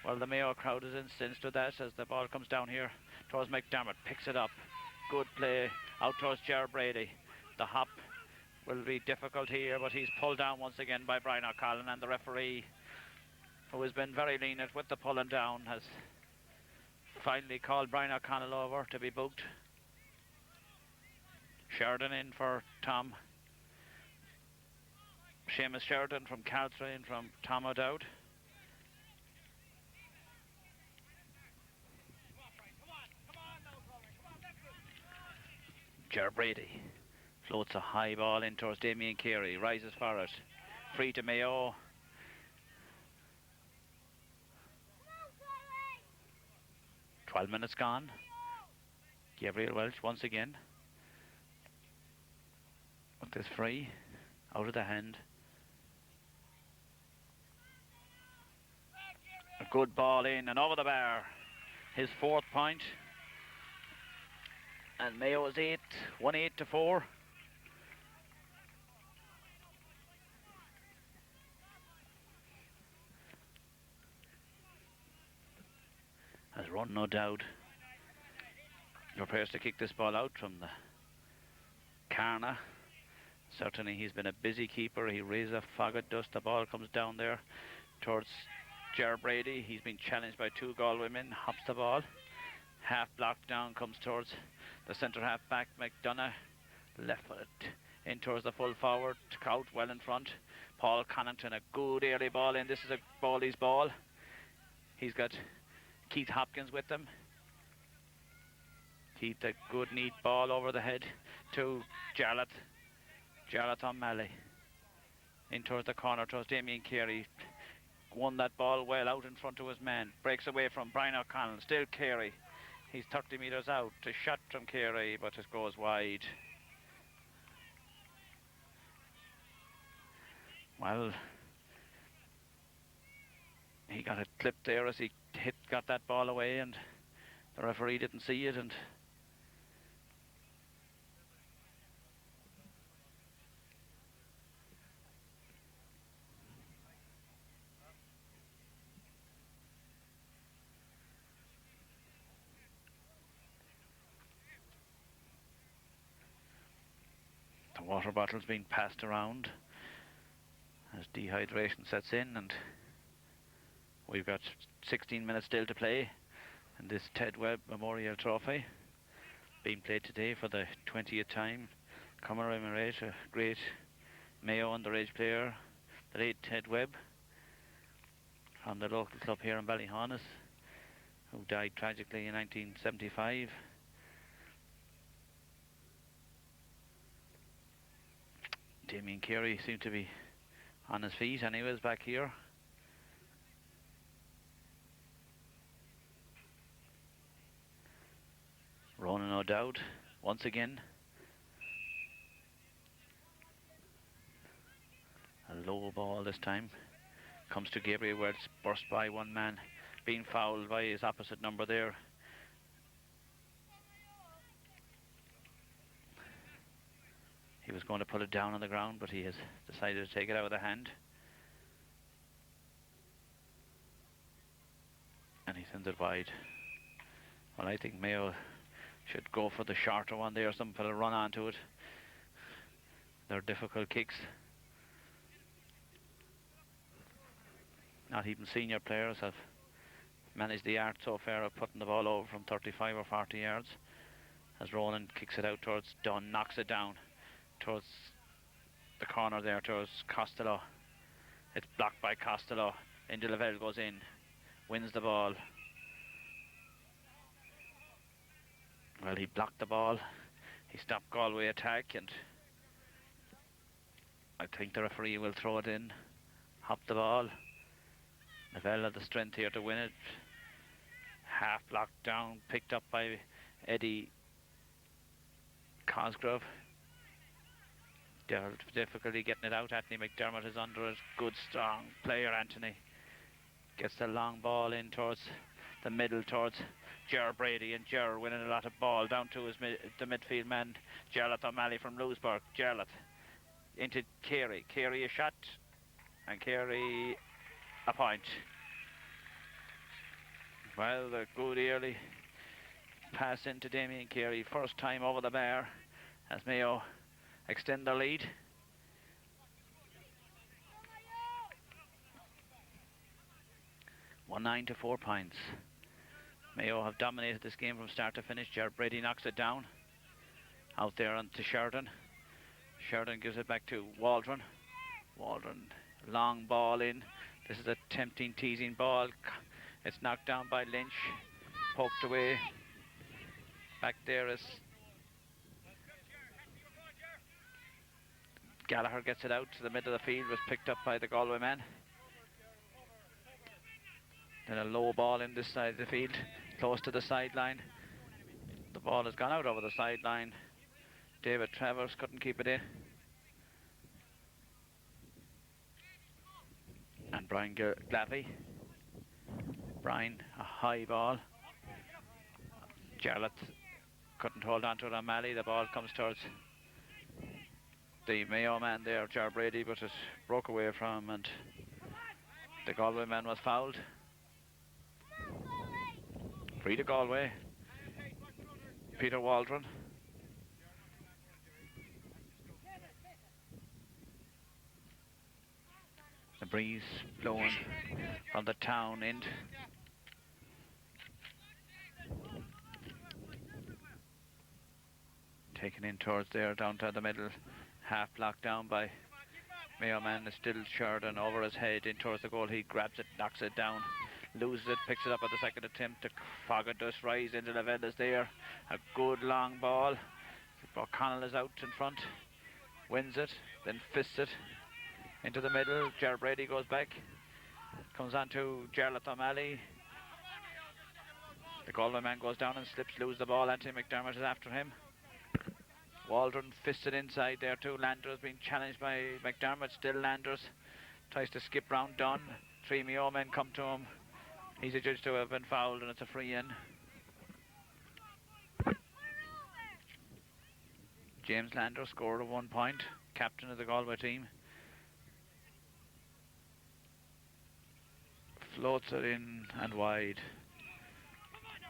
well, the Mayo crowd is incensed with that as the ball comes down here towards McDermott. Picks it up. Good play out towards Ger Brady. The hop will be difficult here, but he's pulled down once again by Brian O'Connell, and the referee, who has been very lenient with the pulling down, has finally called Brian O'Connell over to be booked. Sheridan in for Tom. Seamus Sheridan from Caltray and from Tom O'Dowd. Ger Brady floats a high ball in towards Damien Carey, rises for it. Free to Mayo. "12 minutes gone. Gabriel Welch once again with this free, out of the hand. A good ball in and over the bar. His 4th point. And Mayo is 8 to 4. Has run, no doubt. Prepares to kick this ball out from the Carna. Certainly he's been a busy keeper. He raises a fog of dust. The ball comes down there towards Ger Brady. He's been challenged by 2 Galway men. Hops the ball. Half blocked down, comes towards the centre half back, McDonough. Left foot in towards the full forward. Out well in front. Paul Connaughton, a good early ball in. This is a Baldy's ball. He's got Keith Hopkins with them. Keith, a good neat ball over the head to Jarlath. Jarlath O'Malley. In towards the corner, towards Damien Carey. Won that ball well out in front of his man. Breaks away from Brian O'Connell. Still Carey. He's 30 metres out. A shot from Carey, but it goes wide. Well, he got a clip there as he got that ball away, and the referee didn't see it, and the water bottle's being passed around as dehydration sets in, and we've got 16 minutes still to play in this Ted Webb Memorial Trophy, being played today for the 20th time. Commemorates a great Mayo underage player, the late Ted Webb, from the local club here in Ballyhonus, who died tragically in 1975. Damien Carey seemed to be on his feet anyways back here. Ronan O'Dowd once again. A low ball this time. Comes to Gabriel Welch, burst by one man, being fouled by his opposite number there. He was going to put it down on the ground, but he has decided to take it out of the hand. And he sends it wide. Well, I think Mayo should go for the shorter one there. Some fella run onto it. They're difficult kicks. Not even senior players have managed the art so far of putting the ball over from 35 or 40 yards. As Ronan kicks it out towards Dunn, knocks it down. towards the corner there towards Costello. It's blocked by Costello. Into Lavelle goes in, wins the ball. Well, he blocked the ball. He stopped Galway attack, and I think the referee will throw it in. Hop the ball. Lavelle had the strength here to win it. Half blocked down, picked up by Eddie Cosgrove. Difficulty getting it out. Anthony McDermott is under it. Good strong player. Anthony gets the long ball in towards the middle towards Ger Brady, and Ger winning a lot of ball down to the midfield man Jarlath O'Malley from Lewisburg. Jarlath into Carey. Carey a shot, and Carey a point. Well, a good early pass into Damien Carey. First time over the bar as Mayo extend their lead. One 9 to 4 points. Mayo have dominated this game from start to finish. Jared Brady knocks it down. Out there onto Sheridan. Sheridan gives it back to Waldron. Waldron, long ball in. This is a tempting, teasing ball. It's knocked down by Lynch. Poked away. Back there is Gallagher, gets it out to the middle of the field. Was picked up by the Galway man. Then a low ball in this side of the field, close to the sideline. The ball has gone out over the sideline. David Travers couldn't keep it in. And Brian Glavey. Brian, a high ball. Jarlath couldn't hold on to it. O'Malley. The ball comes towards the Mayo man there, Jar Brady, but it broke away from him, and the Galway man was fouled. Free to Galway. Peter Waldron. The breeze blowing from the town end. Taken in towards there, down to the middle. Half blocked down by Mayo man. Is still Sheridan over his head in towards the goal. He grabs it, knocks it down, loses it, picks it up at the second attempt. The Fogger does rise into Lavelle is there. A good long ball. O'Connell is out in front. Wins it, then fists it into the middle. Ger Brady goes back. Comes on to Jarlath O'Malley. The Galway man goes down and slips, loses the ball. Anthony McDermott is after him. Waldron fisted inside there too. Landers being challenged by McDermott. Still Landers tries to skip round Dunn. Three Mayo men come to him. He's adjudged to have been fouled, and it's a free in. James Landers scored a 1 point. Captain of the Galway team. Floats it in and wide.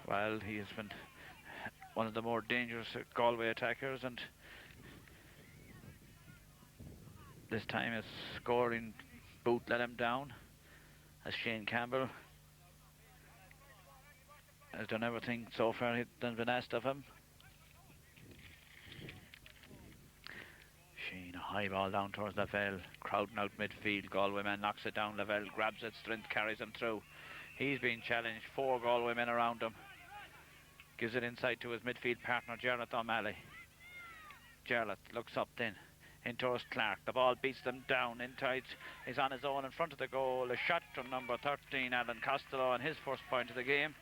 Well, he has been one of the more dangerous Galway attackers, and this time his scoring boot let him down, as Shane Campbell has done everything so far that's been asked of him. Shane, a high ball down towards Lavelle, crowding out midfield. Galway man knocks it down. Lavelle grabs it, strength carries him through. He's being challenged, 4 Galway men around him. Gives it inside to his midfield partner, Jarlath O'Malley. Jarlath looks up then, in towards Clark. The ball beats them down. Inside, he's on his own in front of the goal. A shot from number 13, Alan Costello, and his first point of the game.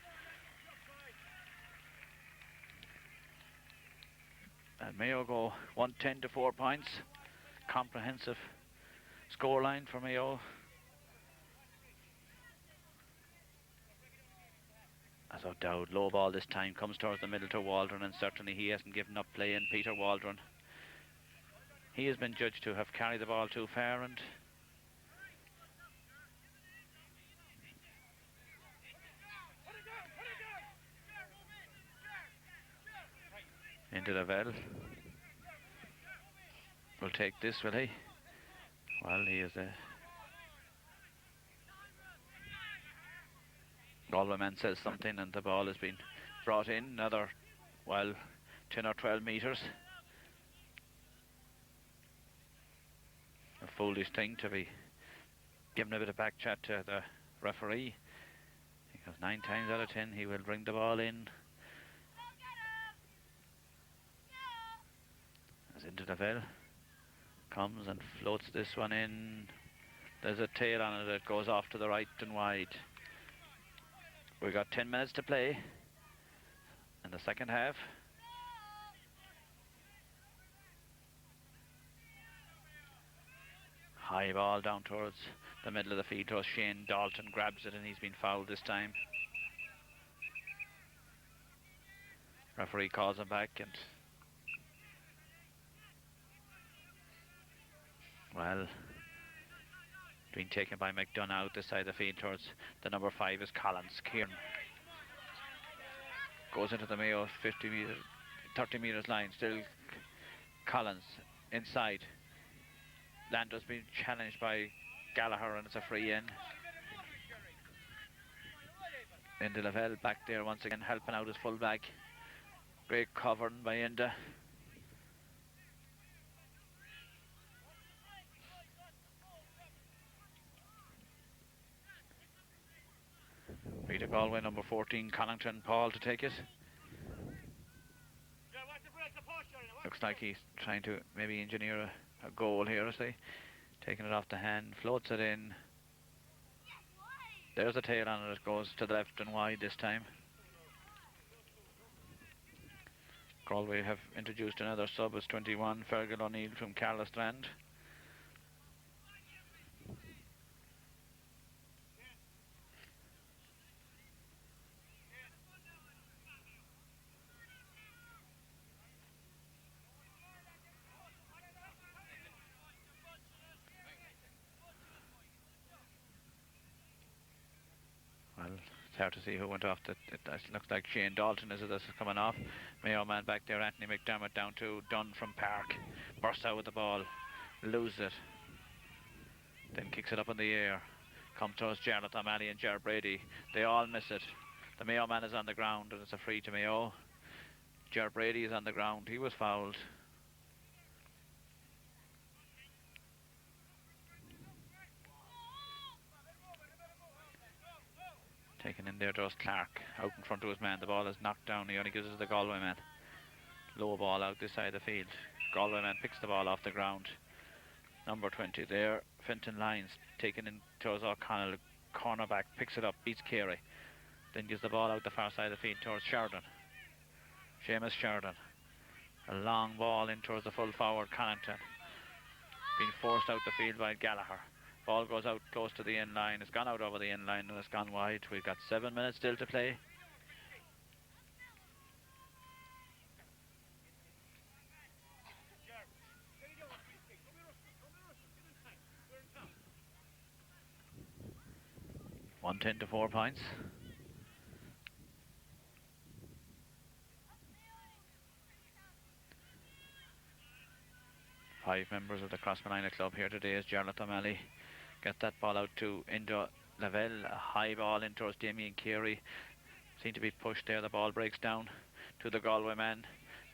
And Mayo go 110 to 4 points. Comprehensive scoreline for Mayo. As O'Dowd, low ball this time, comes towards the middle to Waldron, and certainly he hasn't given up play in Peter Waldron. He has been judged to have carried the ball too far, and into Lavelle. Will take this, will he? Well, he is a Galway man says something, and the ball has been brought in another, well, 10 or 12 metres. foolish thing to be giving a bit of back chat to the referee, because 9 times out of 10 he will bring the ball in. As into the Lavelle comes and floats this one in. There's a tail on it that goes off to the right and wide. We've got 10 minutes to play in the second half. High ball down towards the middle of the field. Towards Shane Dalton, grabs it, and he's been fouled this time. Referee calls him back, and well, being taken by McDonough out this side of the field towards the number 5 is Collins. Kieran goes into the Mayo 30 metres line. Still Collins inside. Lando's been challenged by Gallagher, and it's a free in. Inda Lavelle back there once again, helping out his fullback. Great covering by Inda. Peter Galway, number 14, Connaughton Paul to take it. Looks like he's trying to maybe engineer a goal here, I say. Taking it off the hand, floats it in. There's a tail on it, it goes to the left and wide this time. Galway have introduced another sub as 21, Fergal O'Neill from Carlastrand. It's hard to see who went off. It looks like Shane Dalton is coming off. Mayo man back there, Anthony McDermott down to Dunn from Park. Bursts out with the ball, loses it. Then kicks it up in the air. Comes towards Jarlath O'Malley and Ger Brady. They all miss it. The Mayo man is on the ground, and it's a free to Mayo. Ger Brady is on the ground. He was fouled. Taken in there, does Clark out in front of his man. The ball is knocked down. He only gives it to the Galway man. Low ball out this side of the field. Galway man picks the ball off the ground. Number 20 there, Fenton Lyons, taken in towards O'Connell. Cornerback picks it up, beats Carey. Then gives the ball out the far side of the field towards Sheridan. Seamus Sheridan. A long ball in towards the full forward Connaughton. Being forced out the field by Gallagher. Ball goes out close to the end line. It's gone out over the end line and it's gone wide. We've got 7 minutes still to play. $110 to 4 points. Five members of the Crossmolina club here today as Jarlath O'Malley gets that ball out to Inda Lavelle. A high ball in towards Damien Carey. Seem to be pushed there. The ball breaks down to the Galway man.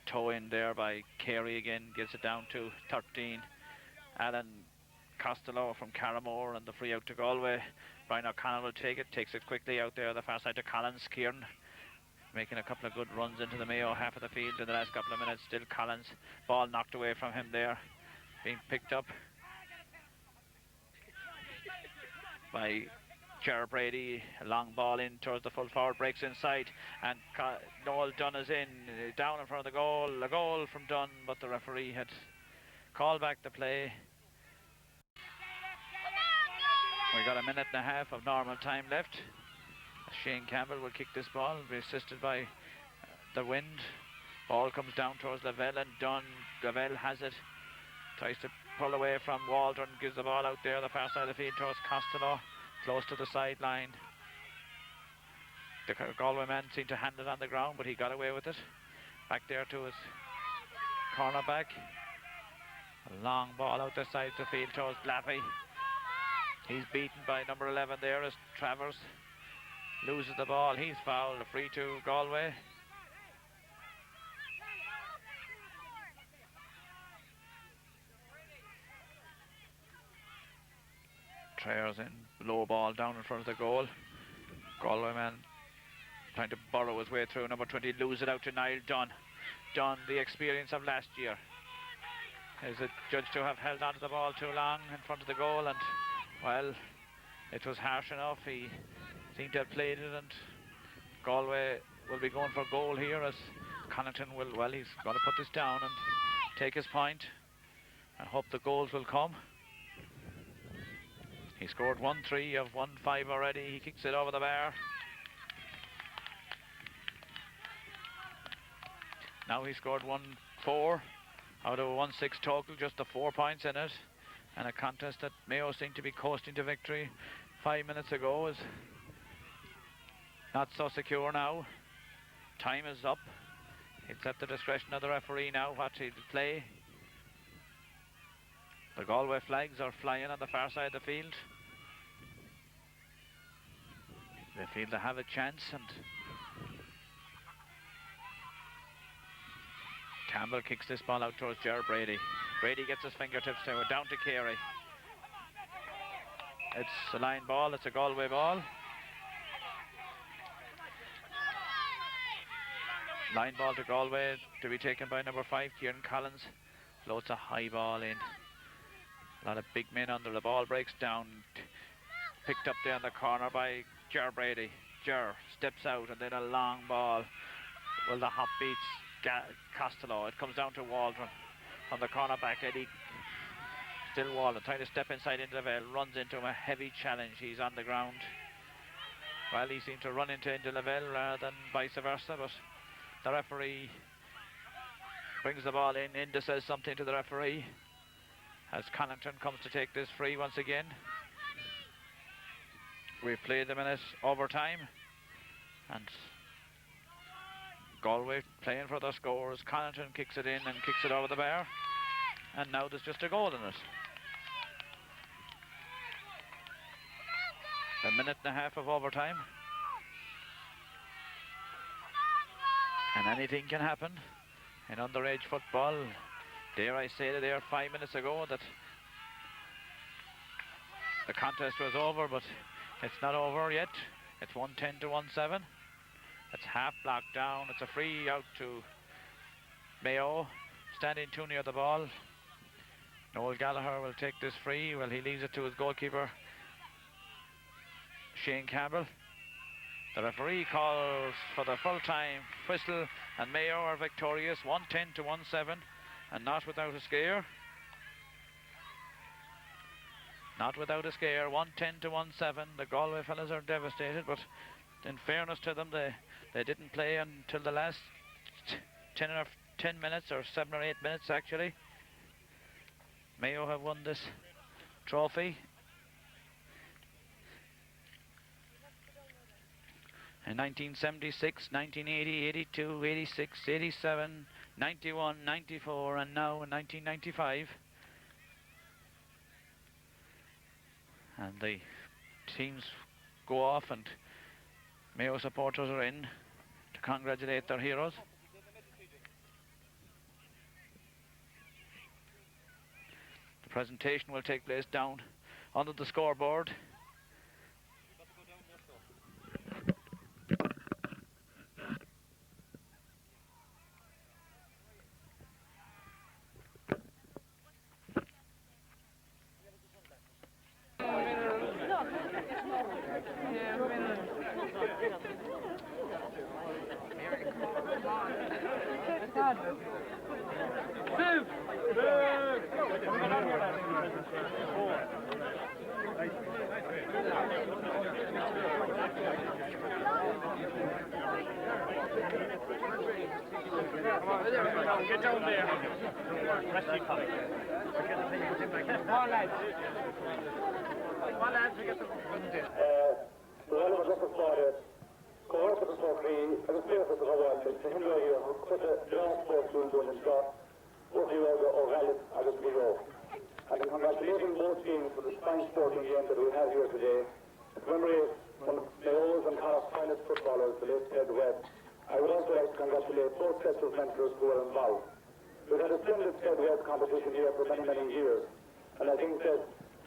Toe in there by Carey again. Gives it down to 13. Alan Costello from Carramore, and the free out to Galway. Brian O'Connell will take it. Takes it quickly out there the far side to Collins. Kieran making a couple of good runs into the Mayo half of the field in the last couple of minutes. Still Collins. Ball knocked away from him there. Being picked up by Ger Brady. A long ball in towards the full forward, breaks inside, and Noel Dunn is in, down in front of the goal. A goal from Dunn, but the referee had called back the play. We got a minute and a half of normal time left. Shane Campbell will kick this ball, be assisted by the wind. Ball comes down towards Lavelle and Dunn. Lavelle has it. Tries to pull away from Waldron, gives the ball out there, the far side of the field towards Costello, close to the sideline. The Galway man seemed to hand it on the ground, but he got away with it. Back there to his cornerback. A long ball out the side of the field towards Laffey. He's beaten by number 11 there as Travers loses the ball. He's fouled. A free to Galway. Trayers in, low ball down in front of the goal. Galway man trying to burrow his way through. Number 20 lose it out to Niall Dunn. Dunn, the experience of last year, is judged to have held onto the ball too long in front of the goal, and well, it was harsh enough. He seemed to have played it, and Galway will be going for goal here as Connaughton will, well, he's going to put this down and take his point and hope the goals will come. He scored 1-3 of 1-5 already. He kicks it over the bar. Now he scored 1-4 out of a 1-6 total, just the 4 points in it. And a contest that Mayo seemed to be coasting to victory 5 minutes ago is not so secure now. Time is up. It's at the discretion of the referee now what he'll play. The Galway flags are flying on the far side of the field. They feel they have a chance, and Campbell kicks this ball out towards Ger Brady. Brady gets his fingertips to it, down to Carey. It's a line ball, it's a Galway ball. Line ball to Galway to be taken by number 5, Kieran Collins. Floats a high ball in. A lot of big men under. The ball breaks down. Picked up there in the corner by Ger Brady. Ger steps out, and then a long ball. Well, the hop beats Costello. It comes down to Waldron from the corner back. Eddie, still Waldron, trying to step inside into the veil. Runs into him, a heavy challenge. He's on the ground. Well, he seemed to run into Lavelle rather than vice versa, but the referee brings the ball in. Inda says something to the referee as Connaughton comes to take this free once again. We've played the minute overtime, and Galway playing for their scores. Connaughton kicks it in and kicks it over the bar, and now there's just a goal in it. A minute and a half of overtime, and anything can happen in underage football. Dare I say that there 5 minutes ago that the contest was over, but it's not over yet. It's 110 to 17. It's half blocked down. It's a free out to Mayo, standing too near the ball. Noel Gallagher will take this free. Well, he leaves it to his goalkeeper, Shane Campbell. The referee calls for the full-time whistle, and Mayo are victorious, 110 to 17, and not without a scare. Not without a scare, 110 to 17. The Galway fellas are devastated, but in fairness to them, they didn't play until the last 10 minutes, or 7 or 8 minutes actually. Mayo have won this trophy. In 1976, 1980, 82, 86, 87, 91, 94, and now in 1995. And the teams go off, and Mayo supporters are in to congratulate their heroes. The presentation will take place down under the scoreboard. Get down there. One lads, we get the the relevant record started. Court of the Trophy, and the player for the Hawaii, to him here, such a long sport to do in shot, both you or Valid, I just below. I can congratulate both teams for the fine sporting game that we have here today. To commemorate one of Mayo's and Connacht's finest footballers, the late Ted Webb. I would also like to congratulate both sets of mentors who are involved. We've had a splendid Ted Webb competition here for many, many years, and I think that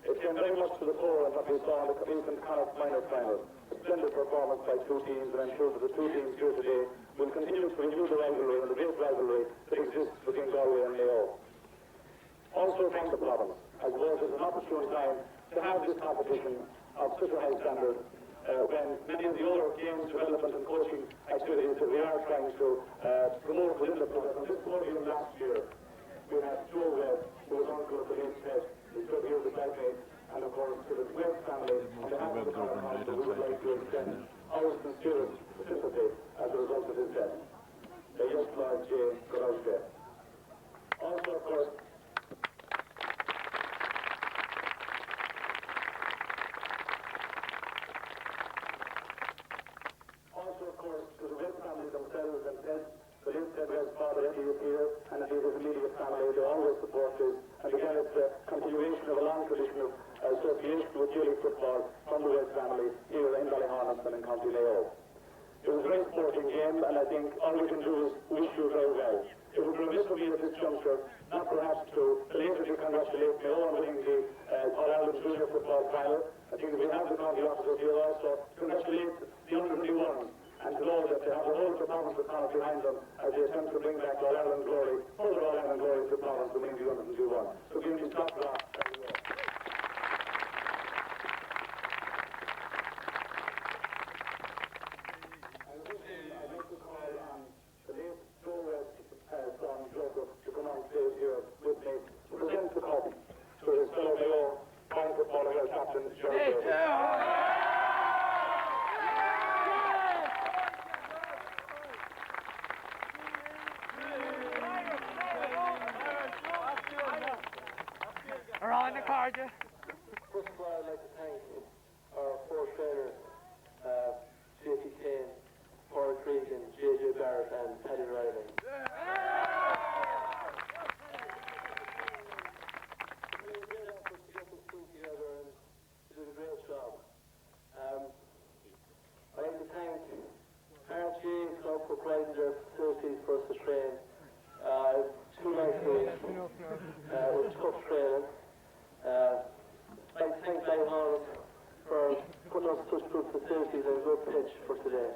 It came very much to the fore in what we saw in the recent Connacht minor final. A splendid performance by two teams, and I'm sure that the two teams here today will continue to renew the rivalry and the great rivalry that exists between Galway and Mayo. Also from the province, as well as an opportune time to have this competition of such a high standard when many of the other games, development and coaching activities that we are trying to promote within the province. On this podium last year, we had Joe Webb, who was uncle of the Leeds head, who stood here beside me, and of course to the Webb family, on behalf of the Connacht Council, we would like to extend our sincerest sympathy as a result of his death. May your Lord J. go out there. Also, of course, to the Webb family themselves and Ted, the late Ted Webb's father, Eddie, is here, and indeed his immediate family. They always support this. And again, it's a continuation of a long tradition of association with Gaelic football from the Webb family here in Ballyhonus and in County Mayo. It was a very sporting game, and I think all we can do is wish you very well. It would be remiss of me at this juncture not perhaps to belatedly congratulate Mayo on winning the All-Ireland Junior Football Final. I think that we have the county officers here also to congratulate the under-21s and to know that they have the whole of the province of Connacht behind them as they attempt to bring back All-Ireland glory, further All-Ireland glory to the province of winning the under-21. So give me top class. To come on stage here with me to present the cup to his fellow Mayo fine footballer and captain, Gerald. Around the card, yeah. First of all, I'd like to thank our four trainers, J.T. Kane, Paul Cregan, J.J. Barrett and Paddy Riley. I'd like to thank RG Club for providing their facilities for us to train. 2 nights a week. It was tough training. I'd like to thank Ballyhonus for putting us such good facilities and a good pitch for today.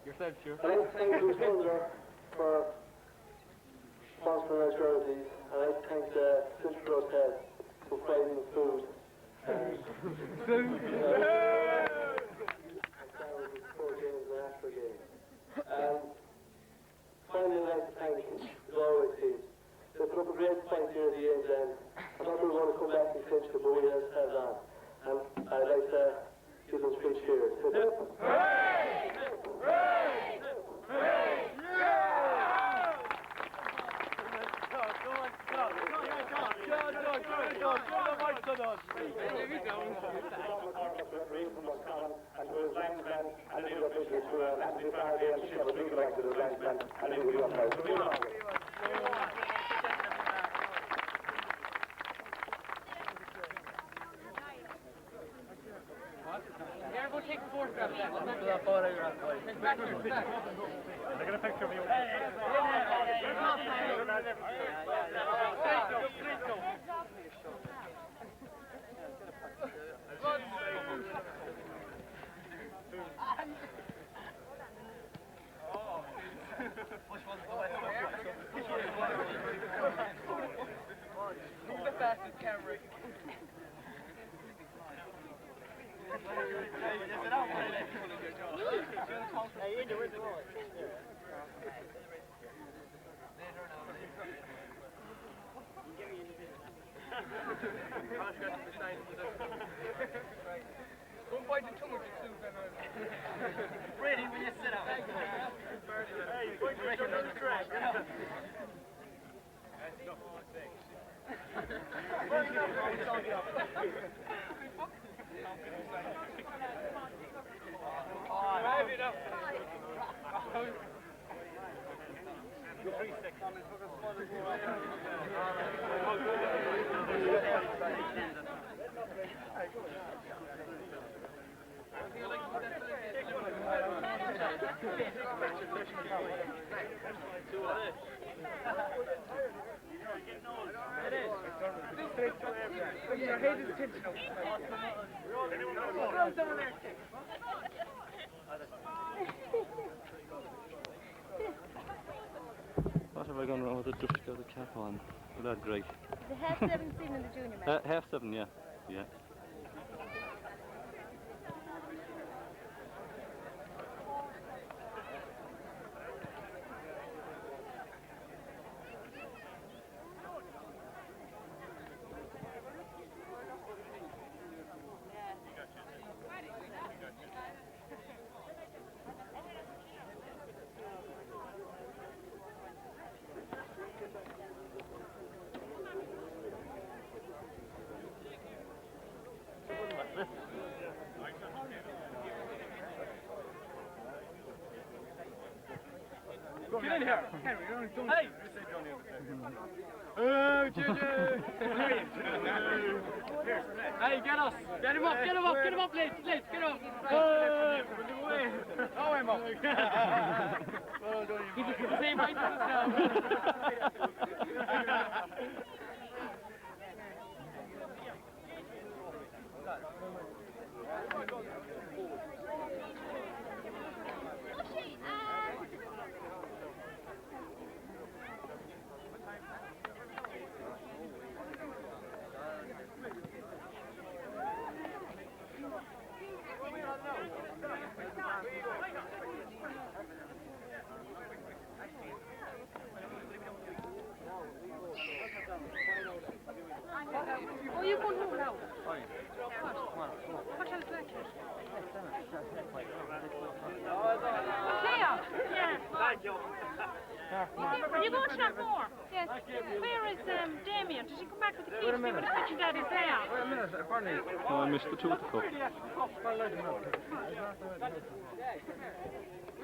Yourself, sure. I'd like to thank Bruce Thunder for sponsoring our jerseys. I'd like to thank the Central Hotel for providing the food. Finally, I'd like to thank the Galway team. They put up a great fight here at the end, and I thought we were going to come back and clinch it, but we held on. And I'd like to give them 3 cheers. Hooray! Hooray! Hooray! And to his linesman, and to his officials, to Anthony Faraday and Shepard, we would like to the linesman, and he will be upheld. Here, go take the photograph. Back here, back. I got a picture of you. Who's the fastest camera? Don't bite it too much, it's soon. Brady, will you sit down? Hey, you're going to the track. It is. Your head is tilted up. Girls down there. What have I gone wrong with the just got the cap on? Well, that's great. The half 17 in the junior match. Half 7, yeah. Yeah. Get in here. Henry, don't hey! Oh, Juju! Hey, get us! Get him up, get him up, get him up, Blades, get up! Oh, I'm up! He's the same height as us now. Oh, you go home now. What else is that? Clea! Yeah. You go to that more? Yes. Where is Damien? Did he come back with the keys? He would have mentioned that he's there. Wait a minute, pardon me. Oh, I missed the tooth cup. Come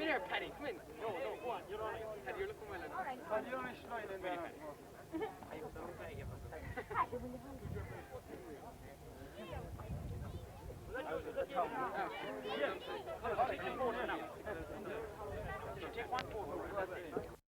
in here, Paddy, come in. No, go on, you're on it. Paddy, you're looking well. Paddy, you're on it, slide in there. Take one photo.